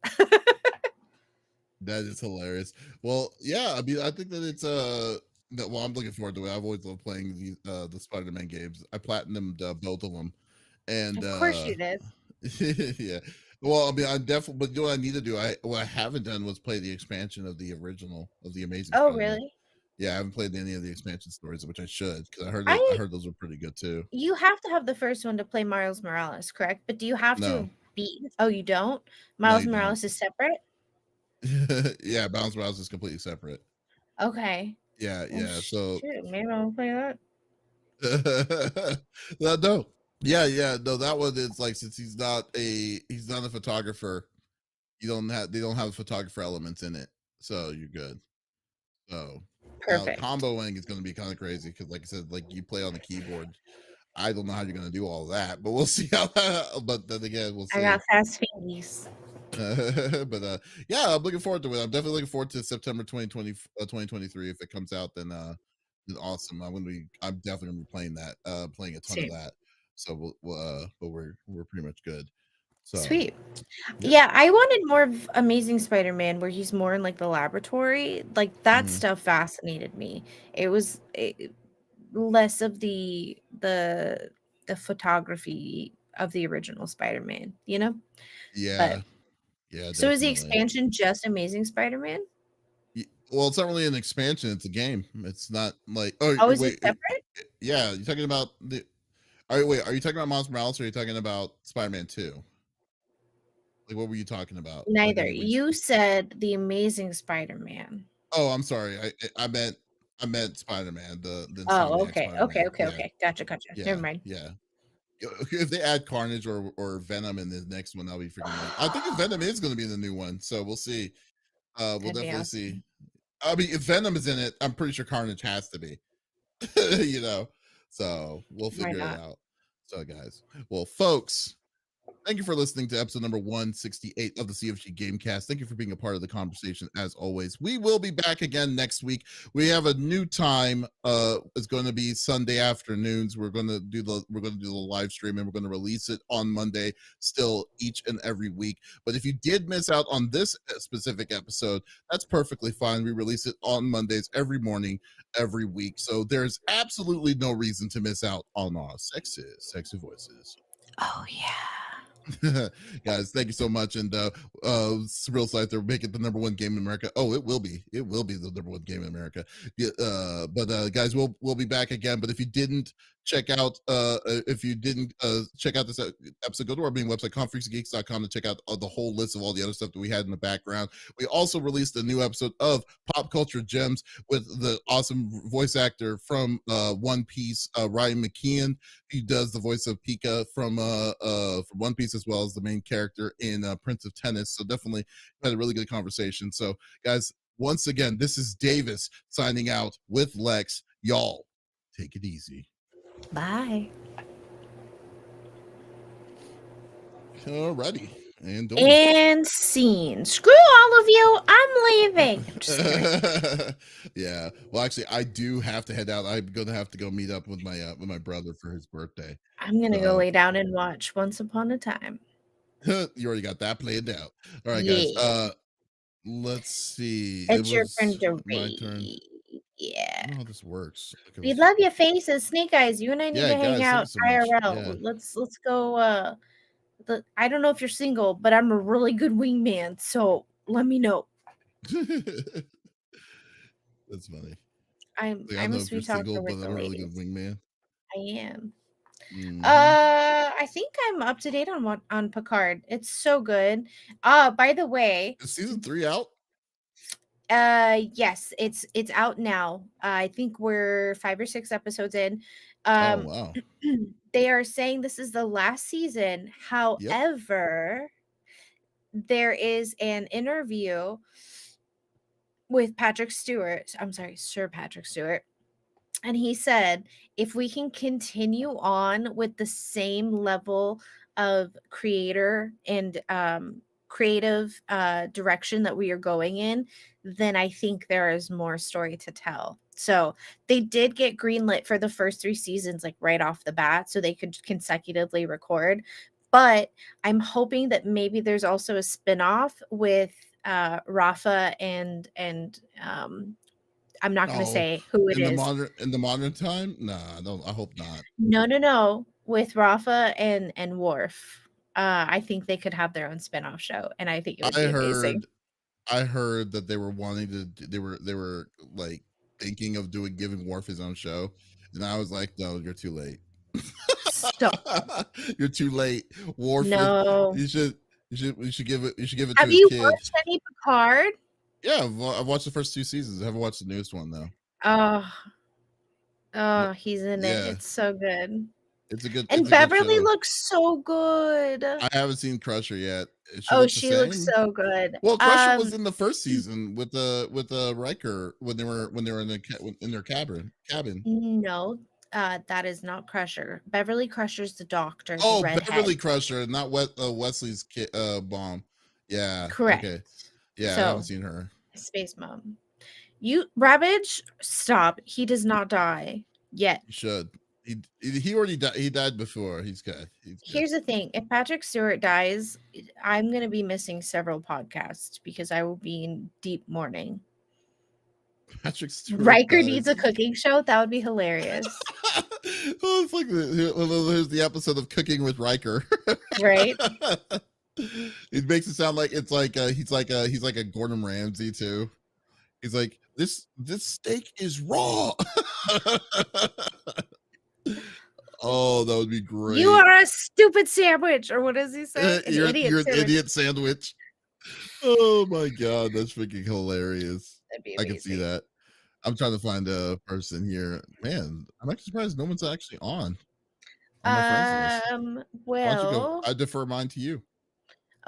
that is hilarious. Well, yeah, I mean, I think that it's that. Well, I'm looking forward to it. I've always loved playing the Spider-Man games. I platinumed both of them, and Of course you did. yeah. Well, I mean, I definitely, but you know what I need to do? What I haven't done was play the expansion of the original of the Amazing Oh, Spider-Man. really? Yeah, I haven't played any of the expansion stories, which I should, because I I heard those were pretty good too. You have to have the first one to play Miles Morales, correct? But do you have to No, have beaten Oh, you don't? no, Miles you don't. Morales is separate? Yeah, Bounce Browse is completely separate. Okay. Yeah, Well, yeah. So shoot, maybe I'll play that. no, no. Yeah, yeah. No, that one is like, since he's not a photographer, they don't have photographer elements in it. So you're good. So now Perfect. comboing is gonna be kind of crazy because, like I said, like you play on the keyboard. I don't know how you're gonna do all of that, but we'll see how but then again, we'll I see. got fast fingies. But yeah, I'm looking forward to it. I'm definitely looking forward to September 2023. If it comes out, then awesome. I'm definitely gonna be playing that, playing a ton of Same. that. So but we're pretty much good. So Sweet. yeah. Yeah, I wanted more of Amazing Spider-Man where he's more in, like, the laboratory, like, that Mhm. stuff fascinated me. It was less of the photography of the original Spider-Man, you know? But Yeah, yeah, so is the definitely. expansion just Amazing Spider-Man? Well, it's not really an expansion, it's a game. It's not like, oh Oh, is it wait, separate? yeah, you're talking about the all right, wait, are you talking about Miles Morales or are you talking about Spider-Man 2? Like, what were you talking about? Like, Neither. when you You said The Amazing Spider-Man. Oh, I'm sorry. I meant Spider-Man, the Oh, Insomniac okay. Okay, Spider-Man. okay, Yeah, okay. Gotcha, gotcha. Never yeah, mind. yeah. If they add Carnage or Venom in the next one, that'll be freaking amazing. I think Venom is going to be in the new one, so we'll see. We'll That'd be definitely see. awesome. I mean, if Venom is in it, I'm pretty sure Carnage has to be. you know, so we'll Why figure it not? out. So, guys, well, folks, thank you for listening to episode number 168 of the CFG Gamecast. Thank you for being a part of the conversation as always. We will be back again next week. We have a new time. It's going to be Sunday afternoons. We're going to do the live stream, and we're going to release it on Monday still each and every week. But if you did miss out on this specific episode, that's perfectly fine. We release it on Mondays every morning every week. So there's absolutely no reason to miss out on our sexy voices. Oh yeah. Guys, thank you so much. And it's real excited to make it the number one game in America. Oh, it will be. It will be the number one game in America. Yeah, but guys, we'll be back again. But if you didn't check out check out this episode, go to our main website, confreaksgeeks.com, to check out the whole list of all the other stuff that we had in the background. We also released a new episode of Pop Culture Gems with the awesome voice actor from One Piece, Ryan McKeon. He does the voice of Pika from One Piece, as well as the main character in Prince of Tennis. So definitely had a really good conversation. So guys, once again, this is Davis signing out with Lex. Y'all, take it easy. Bye. Alrighty. And don't be And scene. Screw all of you. I'm leaving. I'm just kidding. yeah. Well, actually, I do have to head out. I'm gonna have to go meet up with my brother for his birthday. I'm gonna go So lay down and watch Once Upon a Time. you already got that planned out. All right, guys. Yeah. Let's see. It It's your turn was to my turn. read. I Yeah. don't know how this works. We love your faces, Snake Eyes. You and I need Yeah, to hang guys, thank you out so much. Yeah. IRL. Let's go. I don't know if you're single, but I'm a really good wingman, so let me know. That's funny. I'm Like, I don't I'm a know if you're sweet talker single, with but the I'm a really good ladies. wingman. I am. Hmm. I think I'm up to date on Picard. It's so good. By the way, Is season 3 out? yes, it's out now. I think we're 5 or 6 episodes in. Oh, Um wow. they are saying this is the last season. Yep. However, there is an interview with Patrick Stewart. I'm sorry, Sir Patrick Stewart. And he said, if we can continue on with the same level of creator and creative direction that we are going in, then I think there is more story to tell. So they did get greenlit for the first 3 seasons, like right off the bat, so they could consecutively record. But I'm hoping that maybe there's also a spin-off with Rafa and I'm not gonna Oh, say who it is. in the modern time? Nah, no, I hope not. No, no, no, with Rafa and Worf. I think they could have their own spin-off show, and I think it would I be amazing. heard I heard that they were wanting to they were like thinking of giving Worf his own show. And I was like, no, you're too late. Stop. You're too late. Worf is No. you should give it to Have his you kid. watched any Picard? Yeah, I've watched the first 2 seasons. I haven't watched the newest one though. Oh, But oh, he's in it. yeah, It's so good. it's And a good Beverly show. looks so good. I haven't seen Crusher yet. She Oh, looked the she looks same. so good. Well, Crusher was in the first season with Riker when they were in their cabin. No, that is not Crusher. Beverly Crusher's the doctor, the Oh, redhead. Beverly Crusher, not Wesley's bomb. Yeah. Correct. Okay. Yeah, I haven't So, seen her. Space Mom. You Ravage, stop. He does not die yet. You should. He already died. He died before. He's good. He's good. Here's the thing. If Patrick Stewart dies, I'm going to be missing several podcasts because I will be in deep mourning. Patrick Stewart Riker needs dies. a cooking show. That would be hilarious. Oh, it's like here's the episode of Cooking with Riker. Right? It makes it sound like it's like he's like a Gordon Ramsay too. He's like this steak is raw. Oh, that would be great. You are a stupid sandwich. Or what does he say? An you're idiot an sandwich. idiot sandwich. Oh my god, that's freaking hilarious. That'd be I can see amazing. that. I'm trying to find a person here. Man, I'm actually surprised no one's actually on my friends list. Why don't you go? Well, I defer mine to you.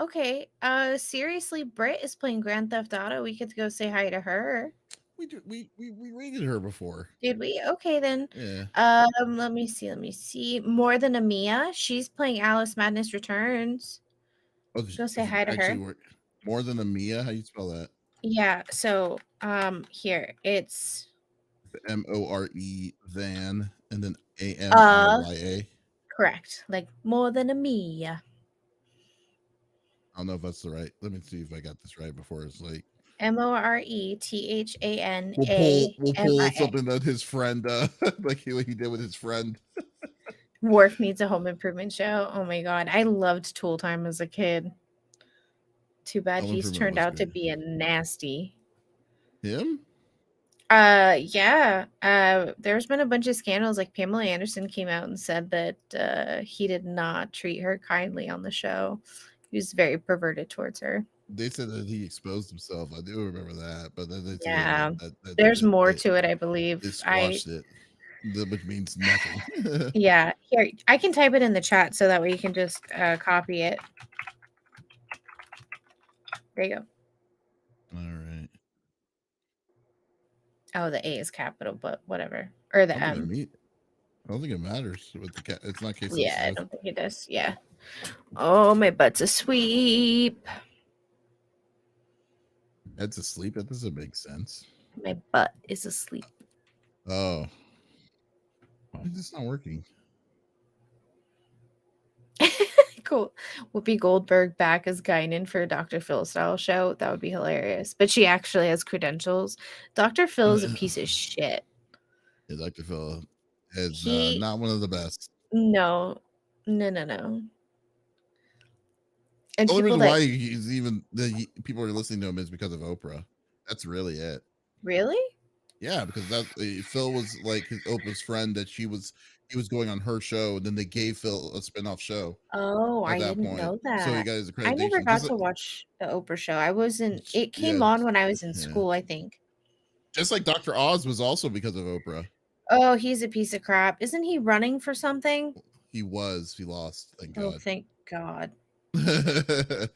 okay. Seriously, Britt is playing Grand Theft Auto. We could go say hi to her. We rated her before. Did we? Okay then. Yeah. Let me see. Let me see. More than a Mia. She's playing Alice Madness Returns. Oh, Go say she hi to actually her. work more than a Mia. How you spell that? Yeah. So here it's MORE than and then uh AMIYA. I correct. Like more than a Mia. don't know if that's the right. Let me see if I got this right before it's like we'll pull MORETHANAMIA. something that his friend like he did with his friend. Worf needs a home improvement show. Oh my god. I loved Tool Time as a kid. Too bad Home he's Improvement turned was out to good. be a nasty. Him? Yeah. There's been a bunch of scandals. Like Pamela Anderson came out and said that he did not treat her kindly on the show. He was very perverted towards her. They said that he exposed himself. I do remember that, but then they said Yeah. that There's more they, to it, I they believe. squashed it, which means nothing. Yeah. Here, I can type it in the chat so that way you can just copy it. There you go. All right. Oh, the A is capital, but whatever. Or I the don't think I M. meet. I don't think it matters with the cat. It's not case Yeah, I sensitive. don't think it does. Yeah. Oh, my butt's a sweep. Head's asleep. That doesn't make sense. My butt is asleep. Oh, why is this not working? Cool. Whoopi Goldberg back as Guinan for a Dr. Phil style show. That would be hilarious. But she actually has credentials. Dr. Phil is a piece of shit. Yeah, Dr. Phil is He not one of the best. no. No, no, no. And The only people reason that why he's even people are listening to him is because of Oprah. That's really it. really? Yeah, because that Phil was like his Oprah's friend that he was going on her show, and then they gave Phil a spinoff show Oh, at I that didn't point. know So he that. got his I never accreditation. got Just to watch the Oprah show. I wasn't it yeah, came on when I was in yeah. school, I think. Just like Dr. Oz was also because of Oprah. Oh, he's a piece of crap. Isn't he running for something? He lost, thank Oh, God. thank God. All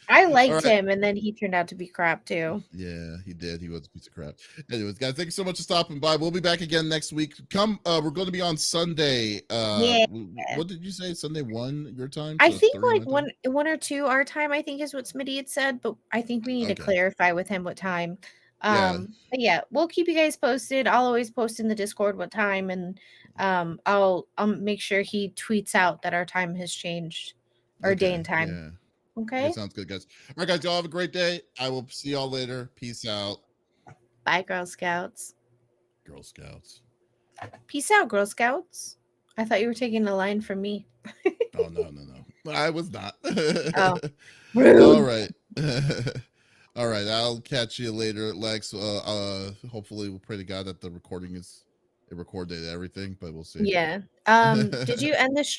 I liked right. him, and then he turned out to be crap too. Yeah, he did. He was a piece of crap. Anyways, guys, thank you so much for stopping by. We'll be back again next week. We're going to be on Sunday. Yeah. What did you say? Sunday 1 your time, I so think 3 like my time. one or two our time, I think is what Smitty had said, but I think we need to Okay. clarify with him what time. Yeah. But yeah, we'll keep you guys posted. I'll always post in the Discord what time, and I'll make sure he tweets out that our time has changed, our day Okay. and time. Yeah. Okay, Okay. sounds good, guys. All right, guys, y'all have a great day. I will see y'all later. Peace out, Bye, Girl Scouts. Girl Scouts. Peace out, Girl Scouts. I thought you were taking a line from me. Oh no. I was not. Oh, All rude. right. All right. I'll catch you later, Lex. Hopefully we'll pray to God that the recording is it recorded everything, but we'll see. Yeah. Did you end this